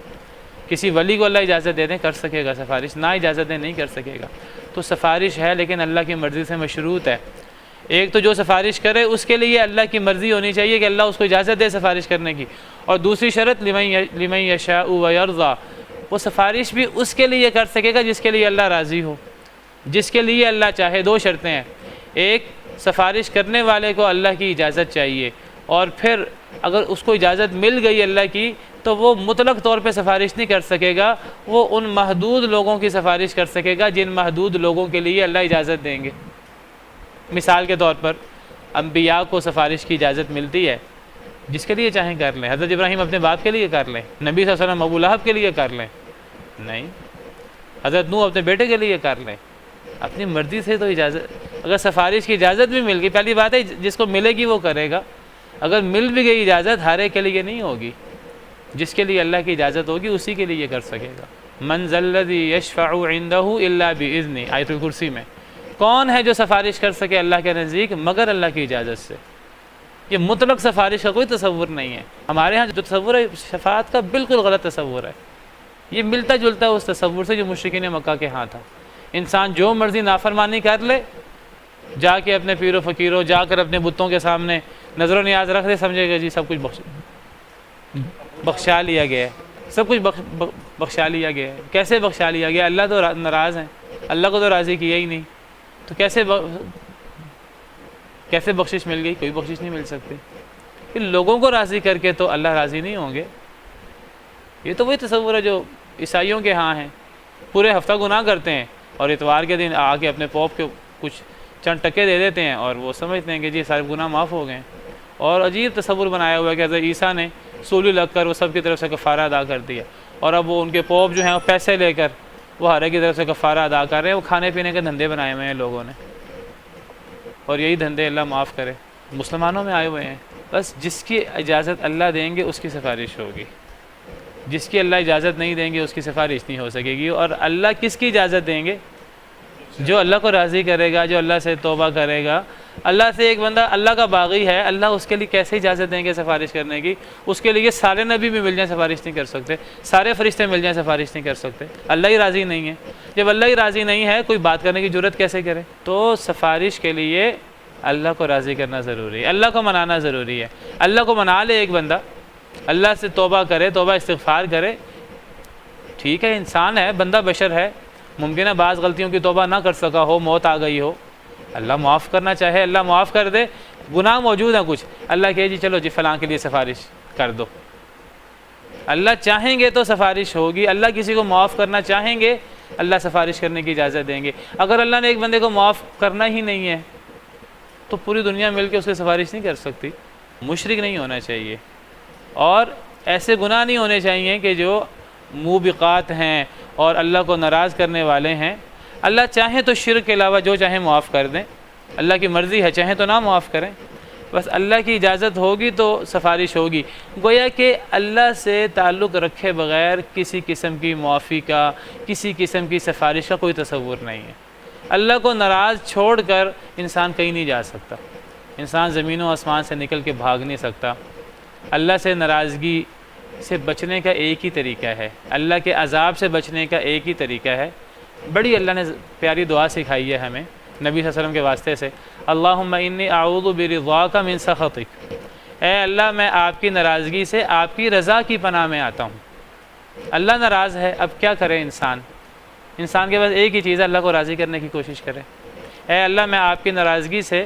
[SPEAKER 2] کسی ولی کو اللہ اجازت دے دیں کر سکے گا سفارش، نہ اجازت دے نہیں کر سکے گا۔ تو سفارش ہے لیکن اللہ کی مرضی سے مشروط ہے۔ ایک تو جو سفارش کرے اس کے لیے اللہ کی مرضی ہونی چاہیے کہ اللہ اس کو اجازت دے سفارش کرنے کی، اور دوسری شرط لمن یشاء ویرضی، وہ سفارش بھی اس کے لیے کر سکے گا جس کے لیے اللہ راضی ہو، جس کے لیے اللہ چاہے۔ دو شرطیں ہیں، ایک سفارش کرنے والے کو اللہ کی اجازت چاہیے، اور پھر اگر اس کو اجازت مل گئی اللہ کی تو وہ مطلق طور پہ سفارش نہیں کر سکے گا، وہ ان محدود لوگوں کی سفارش کر سکے گا جن محدود لوگوں کے لیے اللہ اجازت دیں گے۔ مثال کے طور پر انبیاء کو سفارش کی اجازت ملتی ہے، جس کے لیے چاہیں کر لیں، حضرت ابراہیم اپنے باپ کے لیے کر لیں، نبی صلی اللہ علیہ وسلم ابو لہب کے لیے کر لیں، نہیں، حضرت نوح اپنے بیٹے کے لیے کر لیں، اپنی مرضی سے تو اجازت، اگر سفارش کی اجازت بھی مل گئی، پہلی بات ہے جس کو ملے گی وہ کرے گا، اگر مل بھی گئی اجازت ہر ایک کے لیے نہیں ہوگی، جس کے لیے اللہ کی اجازت ہوگی اسی کے لیے کر سکے گا، من ذا الذی یشفع عندہ الا باذنہ، آیت الکرسی میں، کون ہے جو سفارش کر سکے اللہ کے نزدیک مگر اللہ کی اجازت سے۔ یہ مطلق سفارش کا کوئی تصور نہیں ہے۔ ہمارے ہاں جو تصور ہے شفاعت کا بالکل غلط تصور ہے، یہ ملتا جلتا ہے اس تصور سے جو مشرکین مکہ کے ہاں تھا۔ انسان جو مرضی نافرمانی کر لے، جا کے اپنے پیر و فقیروں، جا کر اپنے بتوں کے سامنے نظر و نیاز رکھ دے، سمجھے گا جی سب کچھ بخشا لیا گیا ہے، سب کچھ بخشا لیا گیا ہے۔ کیسے بخشا لیا گیا؟ اللہ تو ناراض ہیں، اللہ کو تو راضی کیا ہی نہیں، تو کیسے بخشش مل گئی؟ کوئی بخشش نہیں مل سکتی۔ ان لوگوں کو راضی کر کے تو اللہ راضی نہیں ہوں گے۔ یہ تو وہی تصور ہے جو عیسائیوں کے ہاں ہیں، پورے ہفتہ گناہ کرتے ہیں اور اتوار کے دن آ کے اپنے پوپ کے کچھ چند ٹکے دے دیتے ہیں اور وہ سمجھتے ہیں کہ جی سارے گناہ معاف ہو گئے ہیں۔ اور عجیب تصور بنایا ہوا ہے کہ حضرت عیسیٰ نے سولی لگ کر وہ سب کی طرف سے کفارہ ادا کر دیا، اور اب وہ ان کے پوپ جو ہیں وہ پیسے لے کر وہ ہر ایک کی طرف سے کفارہ ادا کر رہے ہیں۔ وہ کھانے پینے کے دھندے بنائے ہوئے ہیں لوگوں نے، اور یہی دھندے اللہ معاف کرے مسلمانوں میں آئے ہوئے ہیں۔ بس جس کی اجازت اللہ دیں گے اس کی سفارش ہوگی، جس کی اللہ اجازت نہیں دیں گے اس کی سفارش نہیں ہو سکے گی۔ اور اللہ کس کی اجازت دیں گے؟ جو اللہ کو راضی کرے گا، جو اللہ سے توبہ کرے گا۔ اللہ سے ایک بندہ اللہ کا باغی ہے، اللہ اس کے لیے کیسے اجازت دیں گے سفارش کرنے کی؟ اس کے لیے سارے نبی بھی مل جائیں سفارش نہیں کر سکتے، سارے فرشتے مل جائیں سفارش نہیں کر سکتے۔ اللہ ہی راضی نہیں ہے۔ جب اللہ ہی راضی نہیں ہے کوئی بات کرنے کی جرت کیسے کرے؟ تو سفارش کے لیے اللہ کو راضی کرنا ضروری ہے، اللہ کو منانا ضروری ہے۔ اللہ کو منا لے ایک بندہ، اللہ سے توبہ کرے، توبہ استغفار کرے، ٹھیک ہے انسان ہے، بندہ بشر ہے، ممکن ہے بعض غلطیوں کی توبہ نہ کر سکا ہو، موت آ گئی ہو، اللہ معاف کرنا چاہے اللہ معاف کر دے۔ گناہ موجود ہیں کچھ، اللہ کہے جی چلو جی فلاں کے لیے سفارش کر دو۔ اللہ چاہیں گے تو سفارش ہوگی، اللہ کسی کو معاف کرنا چاہیں گے اللہ سفارش کرنے کی اجازت دیں گے۔ اگر اللہ نے ایک بندے کو معاف کرنا ہی نہیں ہے تو پوری دنیا مل کے اس کی سفارش نہیں کر سکتی۔ مشرک نہیں ہونا چاہیے، اور ایسے گناہ نہیں ہونے چاہیے کہ جو موبقات ہیں اور اللہ کو ناراض کرنے والے ہیں۔ اللہ چاہیں تو شرک کے علاوہ جو چاہیں معاف کر دیں، اللہ کی مرضی ہے، چاہیں تو نہ معاف کریں، بس اللہ کی اجازت ہوگی تو سفارش ہوگی۔ گویا کہ اللہ سے تعلق رکھے بغیر کسی قسم کی معافی کا، کسی قسم کی سفارش کا کوئی تصور نہیں ہے۔ اللہ کو ناراض چھوڑ کر انسان کہیں نہیں جا سکتا، انسان زمین و آسمان سے نکل کے بھاگ نہیں سکتا۔ اللہ سے ناراضگی سے بچنے کا ایک ہی طریقہ ہے، اللہ کے عذاب سے بچنے کا ایک ہی طریقہ ہے۔ بڑی اللہ نے پیاری دعا سکھائی ہے ہمیں نبی صلی اللہ علیہ وسلم کے واسطے سے، اللہم انی اعوذ برضاک من سخطک، اے اللہ میں آپ کی ناراضگی سے آپ کی رضا کی پناہ میں آتا ہوں۔ اللہ ناراض ہے، اب کیا کرے انسان کے پاس ایک ہی چیز ہے، اللہ کو راضی کرنے کی کوشش کرے۔ اے اللہ میں آپ کی ناراضگی سے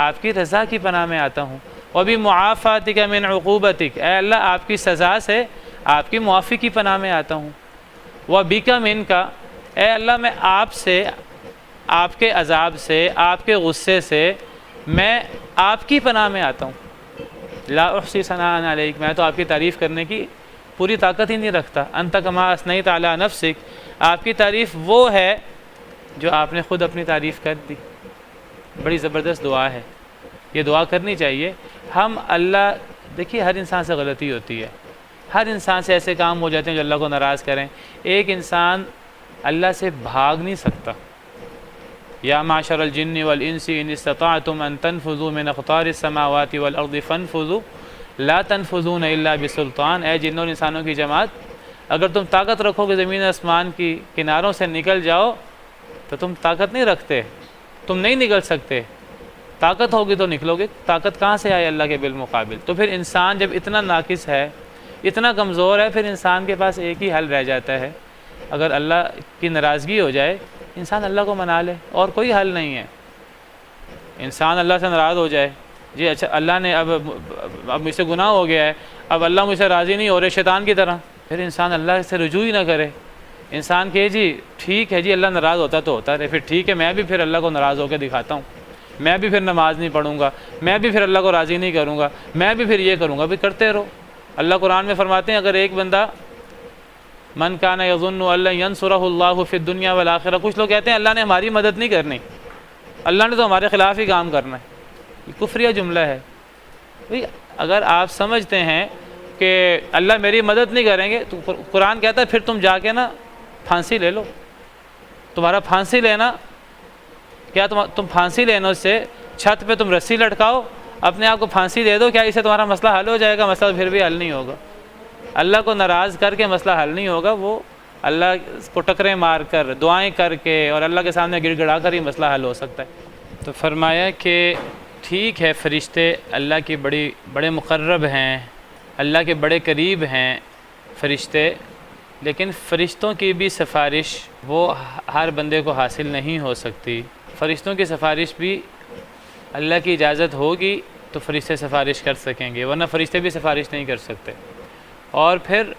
[SPEAKER 2] آپ کی رضا کی پناہ میں آتا ہوں، وبمعافاتک من عقوبتک، اے اللہ آپ کی سزا سے آپ کی معافی کی پناہ میں آتا ہوں، وبک منک، اے اللہ میں آپ سے، آپ کے عذاب سے، آپ کے غصے سے میں آپ کی پناہ میں آتا ہوں۔ لا احصی ثناء علیک، میں تو آپ کی تعریف کرنے کی پوری طاقت ہی نہیں رکھتا۔ انت کما اثنیت علی نفسک، آپ کی تعریف وہ ہے جو آپ نے خود اپنی تعریف کر دی۔ بڑی زبردست دعا ہے، یہ دعا کرنی چاہیے۔ ہم اللہ، دیکھیے ہر انسان سے غلطی ہوتی ہے، ہر انسان سے ایسے کام ہو جاتے ہیں جو اللہ کو ناراض کریں۔ ایک انسان اللہ سے بھاگ نہیں سکتا۔ یا معشر الجن والانس ان استطعتم ان تنفذوا من اقطار السماوات والارض فانفذوا لا تنفذون الا بسلطان، اے جنوں اور انسانوں کی جماعت، اگر تم طاقت رکھو کہ زمین آسمان کی کناروں سے نکل جاؤ تو تم طاقت نہیں رکھتے، تم نہیں نکل سکتے۔ طاقت ہوگی تو نکلو گے، طاقت کہاں سے آئے اللہ کے بالمقابل؟ تو پھر انسان جب اتنا ناقص ہے، اتنا کمزور ہے، پھر انسان کے پاس ایک ہی حل رہ جاتا ہے، اگر اللہ کی ناراضگی ہو جائے انسان اللہ کو منا لے، اور کوئی حل نہیں ہے۔ انسان اللہ سے ناراض ہو جائے، جی اچھا اللہ نے اب مجھ سے گناہ ہو گیا ہے، اب اللہ مجھ سے راضی نہیں ہو رہے شیطان کی طرح، پھر انسان اللہ سے رجوع ہی نہ کرے۔ انسان کہے جی ٹھیک ہے جی اللہ ناراض ہوتا تو ہوتا رہے، پھر ٹھیک ہے میں بھی پھر اللہ کو ناراض ہو کے دکھاتا ہوں، میں بھی پھر نماز نہیں پڑھوں گا، میں بھی پھر اللہ کو راضی نہیں کروں گا، میں بھی پھر یہ کروں گا، بھی کرتے رہو۔ اللہ قرآن میں فرماتے ہیں اگر ایک بندہ من کان یظن ان لن ینصرہ اللہ فی الدنیا والآخرہ، کچھ لوگ کہتے ہیں اللہ نے ہماری مدد نہیں کرنی، اللہ نے تو ہمارے خلاف ہی کام کرنا ہے، یہ کفریہ جملہ ہے۔ بھئی اگر آپ سمجھتے ہیں کہ اللہ میری مدد نہیں کریں گے، تو قرآن کہتا ہے پھر تم جا کے نا پھانسی لے لو. تمہارا پھانسی لینا کیا، تم پھانسی لینا، اس سے چھت پہ تم رسی لٹکاؤ، اپنے آپ کو پھانسی دے دو، کیا اس سے تمہارا مسئلہ حل ہو جائے گا؟ مسئلہ پھر بھی حل نہیں ہوگا. اللہ کو ناراض کر کے مسئلہ حل نہیں ہوگا، وہ اللہ کو ٹکریں مار کر، دعائیں کر کے اور اللہ کے سامنے گڑ گڑا کر ہی مسئلہ حل ہو سکتا ہے. تو فرمایا کہ ٹھیک ہے فرشتے اللہ کے بڑے مقرب ہیں، اللہ کے بڑے قریب ہیں فرشتے، لیکن فرشتوں کی بھی سفارش وہ ہر بندے کو حاصل نہیں ہو سکتی. فرشتوں کی سفارش بھی اللہ کی اجازت ہوگی تو فرشتے سفارش کر سکیں گے، ورنہ فرشتے بھی سفارش نہیں کر سکتے. اور پھر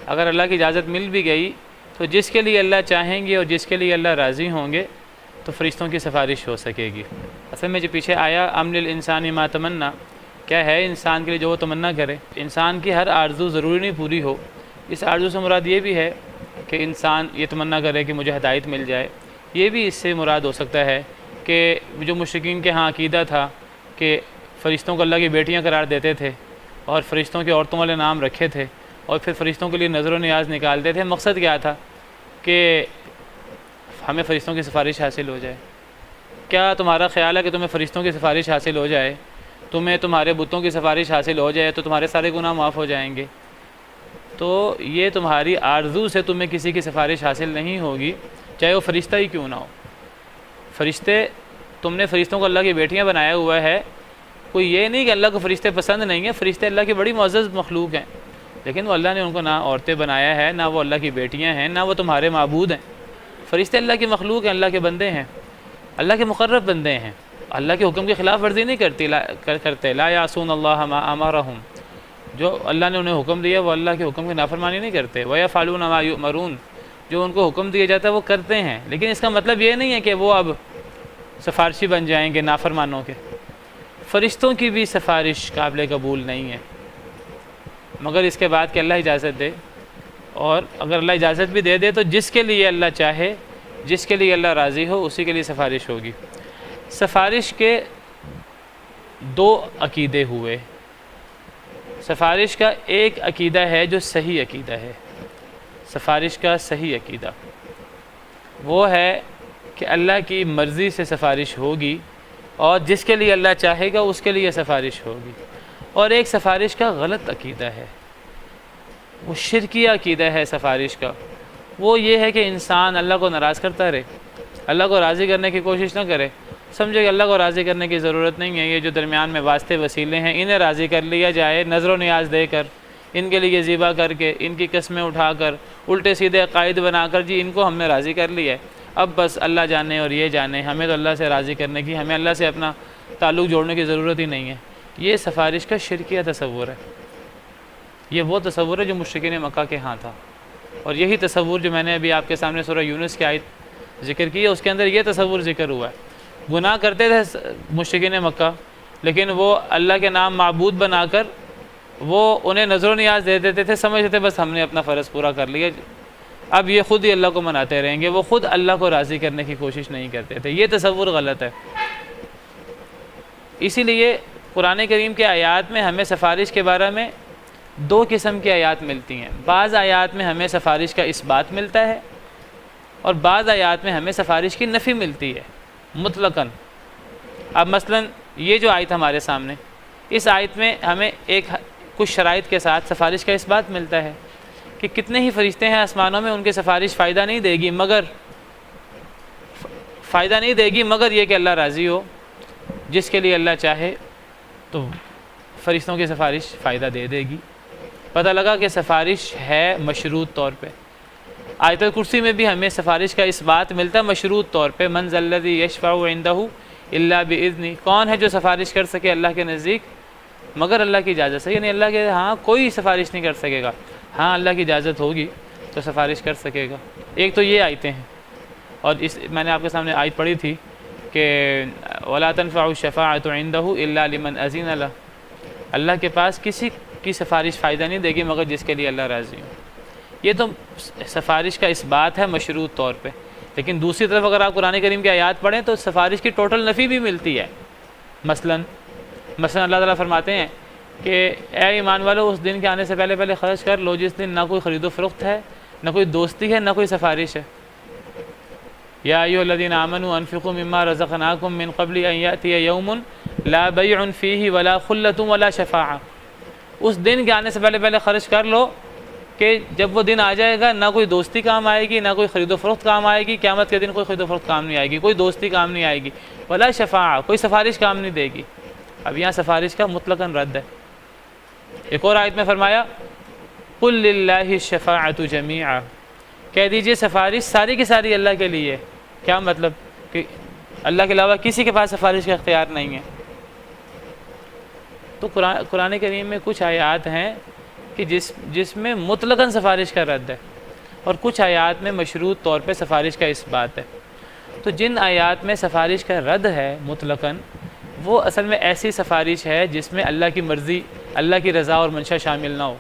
[SPEAKER 2] اگر اللہ کی اجازت مل بھی گئی تو جس کے لیے اللہ چاہیں گے اور جس کے لیے اللہ راضی ہوں گے تو فرشتوں کی سفارش ہو سکے گی. اصل میں جو پیچھے آیا ام للانسان ما تمنا، کیا ہے انسان کے لیے جو وہ تمنا کرے. انسان کی ہر آرزو ضروری نہیں پوری ہو. اس آرزو سے مراد یہ بھی ہے کہ انسان یہ تمنا کرے کہ مجھے ہدایت مل جائے. یہ بھی اس سے مراد ہو سکتا ہے کہ جو مشرکین کے ہاں عقیدہ تھا کہ فرشتوں کو اللہ کی بیٹیاں قرار دیتے تھے اور فرشتوں کے عورتوں والے نام رکھے تھے اور پھر فرشتوں کے لیے نظر و نیاز نکالتے تھے. مقصد کیا تھا کہ ہمیں فرشتوں کی سفارش حاصل ہو جائے. کیا تمہارا خیال ہے کہ تمہیں فرشتوں کی سفارش حاصل ہو جائے، تمہیں تمہارے بتوں کی سفارش حاصل ہو جائے تو تمہارے سارے گناہ معاف ہو جائیں گے؟ تو یہ تمہاری آرزو سے تمہیں کسی کی سفارش حاصل نہیں ہوگی، چاہے وہ فرشتہ ہی کیوں نہ ہو. فرشتے، تم نے فرشتوں کو اللہ کی بیٹیاں بنایا ہوا ہے. کوئی یہ نہیں کہ اللہ کو فرشتے پسند نہیں ہیں، فرشتے اللہ کی بڑی معزز مخلوق ہیں، لیکن وہ اللہ نے ان کو نہ عورتیں بنایا ہے، نہ وہ اللہ کی بیٹیاں ہیں، نہ وہ تمہارے معبود ہیں. فرشتے اللہ کی مخلوق ہیں، اللہ کے بندے ہیں، اللہ کے مقرب بندے ہیں. اللہ کے حکم کی خلاف ورزی نہیں کرتے. لا یعصون اللہ ما امرہم، جو اللہ نے انہیں حکم دیا وہ اللہ کے حکم کی نافرمانی نہیں کرتے. ویفعلون ما یؤمرون، جو ان کو حکم دیا جاتا ہے وہ کرتے ہیں. لیکن اس کا مطلب یہ نہیں ہے کہ وہ اب سفارشی بن جائیں گے نافرمانوں کے. فرشتوں کی بھی سفارش قابل قبول نہیں ہے مگر اس کے بعد کہ اللہ اجازت دے. اور اگر اللہ اجازت بھی دے دے تو جس کے لیے اللہ چاہے، جس کے لیے اللہ راضی ہو، اسی کے لیے سفارش ہوگی. سفارش کے دو عقیدے ہوئے. سفارش کا ایک عقیدہ ہے جو صحیح عقیدہ ہے. سفارش کا صحیح عقیدہ وہ ہے کہ اللہ کی مرضی سے سفارش ہوگی اور جس کے لیے اللہ چاہے گا اس کے لیے سفارش ہوگی. اور ایک سفارش کا غلط عقیدہ ہے، وہ شرکیہ عقیدہ ہے سفارش کا. وہ یہ ہے کہ انسان اللہ کو ناراض کرتا رہے، اللہ کو راضی کرنے کی کوشش نہ کرے. سمجھے کہ اللہ کو راضی کرنے کی ضرورت نہیں ہے، یہ جو درمیان میں واسطے وسیلے ہیں انہیں راضی کر لیا جائے، نظر و نیاز دے کر، ان کے لیے ذبح کر کے، ان کی قسمیں اٹھا کر، الٹے سیدھے عقائد بنا کر، جی ان کو ہم نے راضی کر لیا ہے، اب بس اللہ جانے اور یہ جانے، ہمیں تو اللہ سے راضی کرنے کی، ہمیں اللہ سے اپنا تعلق جوڑنے کی ضرورت ہی نہیں ہے. یہ سفارش کا شرکیہ تصور ہے. یہ وہ تصور ہے جو مشرکین مکہ کے ہاں تھا، اور یہی تصور جو میں نے ابھی آپ کے سامنے سورہ یونس کی آیت ذکر کی ہے اس کے اندر یہ تصور ذکر ہوا ہے. گناہ کرتے تھے مشرکین مکہ، لیکن وہ اللہ کے نام معبود بنا کر وہ انہیں نظر و نیاز دے دیتے تھے، سمجھتے تھے بس ہم نے اپنا فرض پورا کر لیا، اب یہ خود ہی اللہ کو مناتے رہیں گے. وہ خود اللہ کو راضی کرنے کی کوشش نہیں کرتے تھے. یہ تصور غلط ہے. اسی لیے قرآن کریم کے آیات میں ہمیں سفارش کے بارے میں دو قسم کی آیات ملتی ہیں. بعض آیات میں ہمیں سفارش کا اثبات ملتا ہے اور بعض آیات میں ہمیں سفارش کی نفی ملتی ہے مطلقاً. اب مثلا یہ جو آیت ہمارے سامنے، اس آیت میں ہمیں کچھ شرائط کے ساتھ سفارش کا اثبات ملتا ہے کہ کتنے ہی فرشتے ہیں آسمانوں میں، ان کی سفارش فائدہ نہیں دے گی مگر یہ کہ اللہ راضی ہو. جس کے لیے اللہ چاہے تو فرشتوں کی سفارش فائدہ دے دے گی. پتہ لگا کہ سفارش ہے مشروط طور پہ. آیت الکرسی میں بھی ہمیں سفارش کا اثبات ملتا ہے مشروط طور پہ. من ذا الذی یشفع عندہ الا باذنہ، کون ہے جو سفارش کر سکے اللہ کے نزدیک مگر اللہ کی اجازت سے. یعنی اللہ کے ہاں کوئی سفارش نہیں کر سکے گا، ہاں اللہ کی اجازت ہوگی تو سفارش کر سکے گا. ایک تو یہ آیتیں ہیں، اور میں نے آپ کے سامنے آیت پڑھی تھی کہ ولا تنفع الشفاعۃ عندہ الا لمن اذن لہ، اللہ کے پاس کسی کی سفارش فائدہ نہیں دے گی مگر جس کے لیے اللہ راضی ہو. یہ تو سفارش کا اثبات ہے مشروط طور پہ. لیکن دوسری طرف اگر آپ قرآن کریم کی آیات پڑھیں تو سفارش کی ٹوٹل نفی بھی ملتی ہے. مثلا اللہ تعالیٰ فرماتے ہیں کہ اے ایمان والو اس دن کے آنے سے پہلے پہلے خرچ کر لو جس دن نہ کوئی خرید و فروخت ہے، نہ کوئی دوستی ہے، نہ کوئی سفارش ہے۔ یا ایھا الذین آمنوا انفقوا مما رزقناکم من قبل ان یأتی یوم لا بیع فیہ ولا خلۃ ولا شفاعہ، اس دن کے آنے سے پہلے پہلے خرچ کر لو کہ جب وہ دن آ جائے گا نہ کوئی دوستی کام آئے گی، نہ کوئی خرید و فروخت کام آئے گی، قیامت کے دن کوئی خرید و فروخت کام نہیں آئے گی، کوئی دوستی کام نہیں آئے گی، ولا شفاعہ، کوئی سفارش کام نہیں دے گی۔ اب یہاں سفارش کا مطلقاً رد ہے۔ ایک اور آیت میں فرمایا قل للہ الشفاعۃ جمیعا، کہہ دیجئے سفارش ساری کی ساری اللہ کے لیے۔ کیا مطلب؟ کہ اللہ کے علاوہ کسی کے پاس سفارش کا اختیار نہیں ہے۔ تو قرآن کریم میں کچھ آیات ہیں کہ جس میں مطلقاً سفارش کا رد ہے، اور کچھ آیات میں مشروط طور پہ سفارش کا اس بات ہے۔ تو جن آیات میں سفارش کا رد ہے مطلقاً، وہ اصل میں ایسی سفارش ہے جس میں اللہ کی مرضی، اللہ کی رضا اور منشا شامل نہ ہو،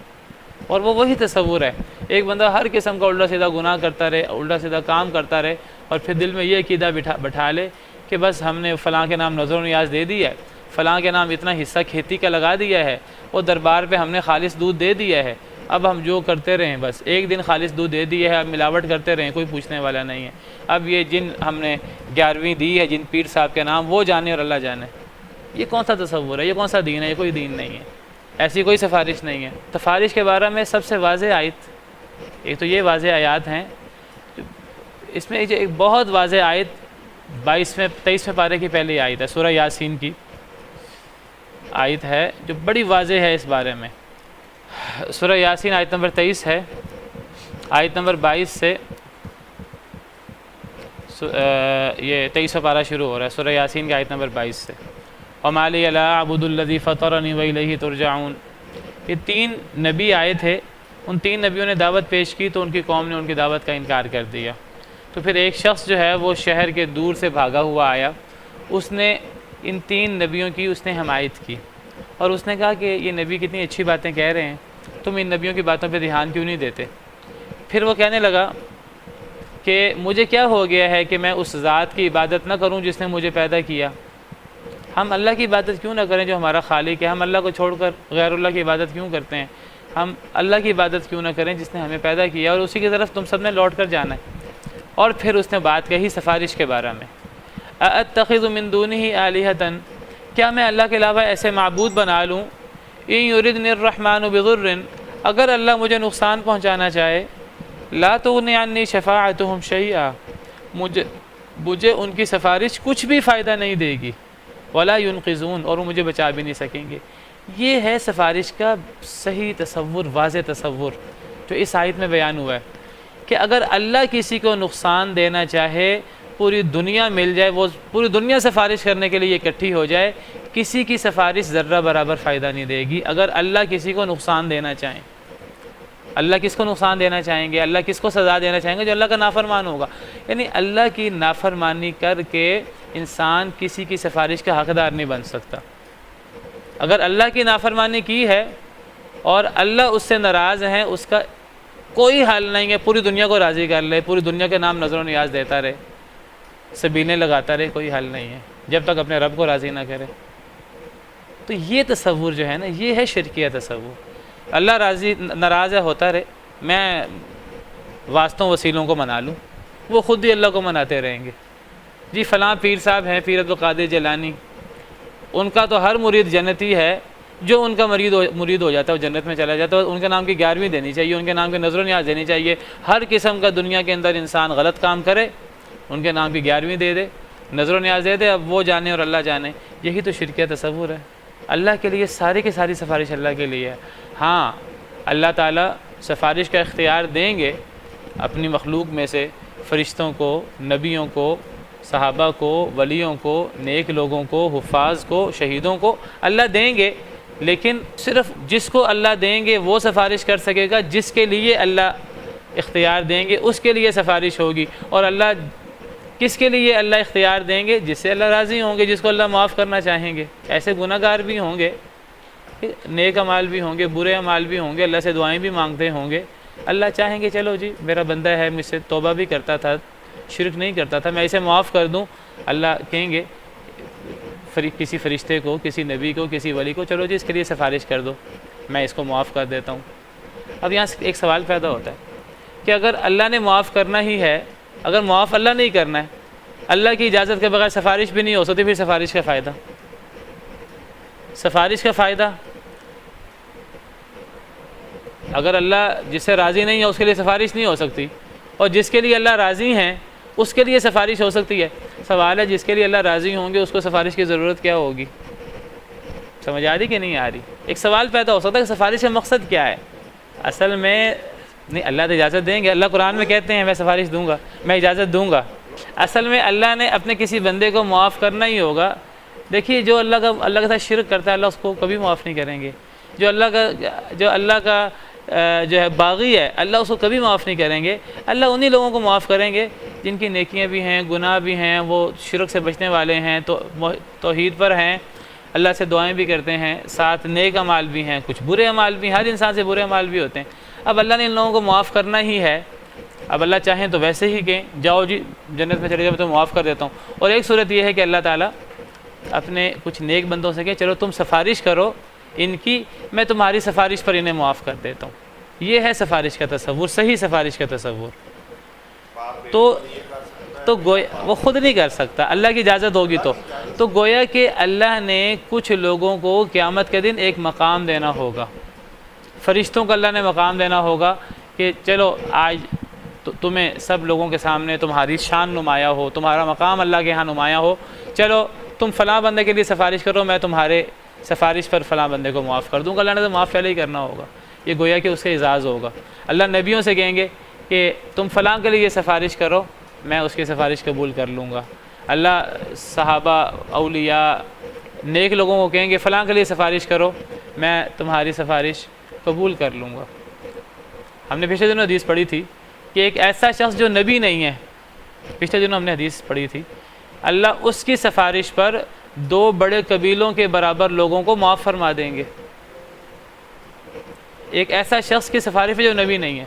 [SPEAKER 2] اور وہ وہی تصور ہے۔ ایک بندہ ہر قسم کا الٹا سیدھا گناہ کرتا رہے، الٹا سیدھا کام کرتا رہے، اور پھر دل میں یہ عقیدہ بٹھا لے کہ بس ہم نے فلاں کے نام نظر و نیاز دے دی ہے، فلاں کے نام اتنا حصہ کھیتی کا لگا دیا ہے، وہ دربار پہ ہم نے خالص دودھ دے دیا ہے، اب ہم جو کرتے رہیں، بس ایک دن خالص دودھ دے دیا ہے، اب ملاوٹ کرتے رہیں، کوئی پوچھنے والا نہیں ہے۔ اب یہ جن ہم نے 11ویں دی ہے جن پیر صاحب کے نام، وہ جانے اور اللہ جانے۔ یہ کون سا تصور ہے؟ یہ کون سا دین ہے؟ یہ کوئی دین نہیں ہے، ایسی کوئی سفارش نہیں ہے۔ سفارش کے بارے میں سب سے واضح آیت، ایک تو یہ واضح آیات ہیں، اس میں ایک بہت واضح آیت 23ویں پارے کی پہلی آیت ہے، سورہ یاسین کی آیت ہے جو بڑی واضح ہے اس بارے میں۔ سورہ یاسین آیت نمبر 23 ہے، آیت نمبر 22 سے یہ 23واں پارہ شروع ہو رہا ہے، سورہ یاسین کی آیت نمبر 22 سے۔ وَمَا لِيَ لَا أَعْبُدُ الَّذِي فَطَرَنِي وَإِلَيْهِ تُرْجَعُونَ۔ یہ 3 نبی آئے تھے، ان 3 نبیوں نے دعوت پیش کی تو ان کی قوم نے ان کی دعوت کا انکار کر دیا۔ تو پھر ایک شخص جو ہے وہ شہر کے دور سے بھاگا ہوا آیا، اس نے ان 3 نبیوں کی اس نے حمایت کی، اور اس نے کہا کہ یہ نبی کتنی اچھی باتیں کہہ رہے ہیں، تم ان نبیوں کی باتوں پہ دھیان کیوں نہیں دیتے؟ پھر وہ کہنے لگا کہ مجھے کیا ہو گیا ہے کہ میں اس ذات کی عبادت نہ کروں جس نے مجھے پیدا کیا؟ ہم اللہ کی عبادت کیوں نہ کریں جو ہمارا خالق ہے؟ ہم اللہ کو چھوڑ کر غیر اللہ کی عبادت کیوں کرتے ہیں؟ ہم اللہ کی عبادت کیوں نہ کریں جس نے ہمیں پیدا کیا، اور اسی کی طرف تم سب نے لوٹ کر جانا ہے۔ اور پھر اس نے بات کہی سفارش کے بارے میں، اَأَتَّخِذُ مِن دُونِهِ آلِهَةً، کیا میں اللہ کے علاوہ ایسے معبود بنا لوں، اِن يُرِدْنِ الرَّحْمَنُ بِضُرٍّ، اگر اللہ مجھے نقصان پہنچانا چاہے، لا تغنی عنی شفاعتہم شیئا، مجھے ان کی سفارش کچھ بھی فائدہ نہیں دے گی، ولا ينقذون، اور وہ مجھے بچا بھی نہیں سکیں گے۔ یہ ہے سفارش کا صحیح تصور، واضح تصور جو اس آیت میں بیان ہوا ہے، کہ اگر اللہ کسی کو نقصان دینا چاہے، پوری دنیا مل جائے، وہ پوری دنیا سفارش کرنے کے لیے اکٹھی ہو جائے، کسی کی سفارش ذرہ برابر فائدہ نہیں دے گی۔ اگر اللہ کسی کو نقصان دینا چاہیں، اللہ کس کو نقصان دینا چاہیں گے؟ اللہ کس کو سزا دینا چاہیں گے؟ جو اللہ کا نافرمان ہوگا۔ یعنی اللہ کی نافرمانی کر کے انسان کسی کی سفارش کا حقدار نہیں بن سکتا۔ اگر اللہ کی نافرمانی کی ہے اور اللہ اس سے ناراض ہیں، اس کا کوئی حل نہیں ہے، پوری دنیا کو راضی کر لے، پوری دنیا کے نام نظر و نیاز دیتا رہے، سبیلیں لگاتا رہے، کوئی حل نہیں ہے جب تک اپنے رب کو راضی نہ کرے۔ تو یہ تصور جو ہے نا، یہ ہے شرکیہ تصور۔ اللہ راضی ناراض ہے ہوتا رہے، میں واسطوں وسیلوں کو منا لوں، وہ خود ہی اللہ کو مناتے رہیں گے۔ جی فلاں پیر صاحب ہیں، پیر عبدالقادر جیلانی، ان کا تو ہر مرید جنتی ہے، جو ان کا مرید ہو جاتا ہے وہ جنت میں چلا جاتا ہے۔ ان کے نام کی 11ویں دینی چاہیے، ان کے نام کی نظر و نیاز دینی چاہیے۔ ہر قسم کا دنیا کے اندر انسان غلط کام کرے، ان کے نام کی 11ویں دے دے، نظر و نیاز دے دے، اب وہ جانے اور اللہ جانے۔ یہی تو شرکیہ تصور ہے۔ اللہ کے لیے ساری کی ساری سفارش اللہ کے لیے ہے۔ ہاں اللہ تعالیٰ سفارش کا اختیار دیں گے اپنی مخلوق میں سے، فرشتوں کو، نبیوں کو، صحابہ کو، ولیوں کو، نیک لوگوں کو، حفاظ کو، شہیدوں کو اللہ دیں گے، لیکن صرف جس کو اللہ دیں گے وہ سفارش کر سکے گا، جس کے لیے اللہ اختیار دیں گے اس کے لیے سفارش ہوگی۔ اور اللہ کس کے لیے اللہ اختیار دیں گے؟ جس سے اللہ راضی ہوں گے، جس کو اللہ معاف کرنا چاہیں گے۔ ایسے گناہ گار بھی ہوں گے، نیک اعمال بھی ہوں گے، برے اعمال بھی ہوں گے، اللہ سے دعائیں بھی مانگتے ہوں گے۔ اللہ چاہیں گے چلو جی میرا بندہ ہے، مجھ سے توبہ بھی کرتا تھا، شرک نہیں کرتا تھا، میں اسے معاف کر دوں۔ اللہ کہیں گے کسی فرشتے کو، کسی نبی کو، کسی ولی کو، چلو جی اس کے لیے سفارش کر دو، میں اس کو معاف کر دیتا ہوں۔ اب یہاں ایک سوال پیدا ہوتا ہے کہ اگر اللہ نے معاف کرنا ہی ہے، اگر معاف اللہ نہیں کرنا ہے، اللہ کی اجازت کے بغیر سفارش بھی نہیں ہو سکتی، پھر سفارش کا فائدہ؟ سفارش کا فائدہ اگر اللہ جس سے راضی نہیں ہے اس کے لیے سفارش نہیں ہو سکتی، اور جس کے لیے اللہ راضی ہیں اس کے لیے سفارش ہو سکتی ہے۔ سوال ہے جس کے لیے اللہ راضی ہوں گے اس کو سفارش کی ضرورت کیا ہوگی؟ سمجھ آ رہی کہ نہیں آ رہی؟ ایک سوال پیدا ہو سکتا ہے کہ سفارش کا مقصد کیا ہے؟ اصل میں نہیں، اللہ تو اجازت دیں گے، اللہ قرآن میں کہتے ہیں میں سفارش دوں گا، میں اجازت دوں گا۔ اصل میں اللہ نے اپنے کسی بندے کو معاف کرنا ہی ہوگا۔ دیکھیے جو اللہ کے ساتھ شرک کرتا ہے اللہ اس کو کبھی معاف نہیں کریں گے۔ جو اللہ کا جو ہے باغی ہے اللہ اس کو کبھی معاف نہیں کریں گے۔ اللہ انہی لوگوں کو معاف کریں گے جن کی نیکیاں بھی ہیں، گناہ بھی ہیں، وہ شرک سے بچنے والے ہیں، تو توحید پر ہیں، اللہ سے دعائیں بھی کرتے ہیں، ساتھ نیک اعمال بھی ہیں، کچھ برے اعمال بھی ہیں، ہر انسان سے برے اعمال بھی ہوتے ہیں۔ اب اللہ نے ان لوگوں کو معاف کرنا ہی ہے، اب اللہ چاہیں تو ویسے ہی کہیں جاؤ جی جنت میں چلے جاؤ تو معاف کر دیتا ہوں۔ اور ایک صورت یہ ہے کہ اللہ تعالیٰ اپنے کچھ نیک بندوں سے کہیں چلو تم سفارش کرو ان کی، میں تمہاری سفارش پر انہیں معاف کر دیتا ہوں۔ یہ ہے سفارش کا تصور، صحیح سفارش کا تصور۔ تو گویا وہ خود نہیں کر سکتا، اللہ کی اجازت ہوگی تو گویا کہ اللہ نے کچھ لوگوں کو قیامت کے دن ایک مقام دینا ہوگا۔ فرشتوں کو اللہ نے مقام دینا ہوگا کہ چلو آج تمہیں سب لوگوں کے سامنے تمہاری شان نمایاں ہو، تمہارا مقام اللہ کے ہاں نمایاں ہو، چلو تم فلاں بندے کے لیے سفارش کرو، میں تمہارے سفارش پر فلاں بندے کو معاف کر دوں گا۔ اللہ نے تو معاف پہلے ہی کرنا ہوگا، یہ گویا کہ اس کا اعزاز ہوگا۔ اللہ نبیوں سے کہیں گے کہ تم فلاں کے لیے سفارش کرو، میں اس کی سفارش قبول کر لوں گا۔ اللہ صحابہ، اولیاء، نیک لوگوں کو کہیں گے فلاں کے لیے سفارش کرو، میں تمہاری سفارش قبول کر لوں گا۔ ہم نے پچھلے دنوں حدیث پڑھی تھی کہ ایک ایسا شخص جو نبی نہیں ہے، پچھلے دنوں ہم نے حدیث پڑھی تھی، اللہ اس کی سفارش پر 2 بڑے قبیلوں کے برابر لوگوں کو معاف فرما دیں گے۔ ایک ایسا شخص کی سفارش پہ جو نبی نہیں ہے،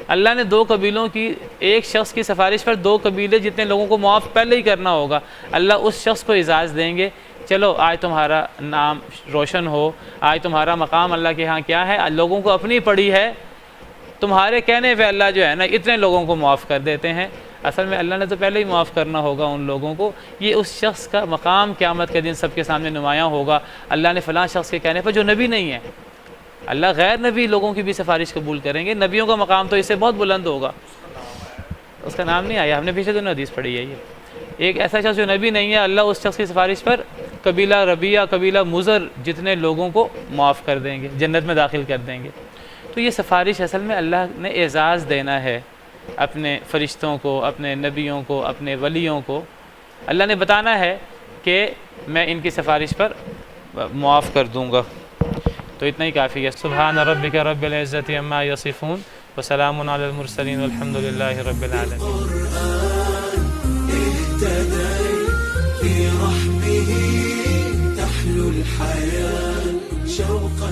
[SPEAKER 2] اللہ نے 2 قبیلوں کی، ایک شخص کی سفارش پر 2 قبیلے جتنے لوگوں کو معاف پہلے ہی کرنا ہوگا۔ اللہ اس شخص کو اعزاز دیں گے، چلو آج تمہارا نام روشن ہو، آج تمہارا مقام اللہ کے ہاں کیا ہے، لوگوں کو اپنی پڑی ہے، تمہارے کہنے پہ اللہ جو ہے نا اتنے لوگوں کو معاف کر دیتے ہیں۔ اصل میں اللہ نے تو پہلے ہی معاف کرنا ہوگا ان لوگوں کو، یہ اس شخص کا مقام قیامت کے دن سب کے سامنے نمایاں ہوگا۔ اللہ نے فلاں شخص کے کہنے پر جو نبی نہیں ہے، اللہ غیر نبی لوگوں کی بھی سفارش قبول کریں گے، نبیوں کا مقام تو اس سے بہت بلند ہوگا۔ اس کا نام نہیں آیا، ہم نے پچھلے دنوں حدیث پڑھی ہے۔ یہ ایک ایسا شخص جو نبی نہیں ہے، اللہ اس شخص کی سفارش پر قبیلہ ربیہ، قبیلہ مضر جتنے لوگوں کو معاف کر دیں گے، جنت میں داخل کر دیں گے۔ تو یہ سفارش اصل میں اللہ نے اعزاز دینا ہے اپنے فرشتوں کو، اپنے نبیوں کو، اپنے ولیوں کو۔ اللہ نے بتانا ہے کہ میں ان کی سفارش پر معاف کر دوں گا۔ تو اتنا ہی کافی ہے۔ سبحان ربک رب العزت عما یصفون وسلام علی المرسلین والحمد للہ رب العالمین۔
[SPEAKER 4] في رحمه تحلو الحياة شوقا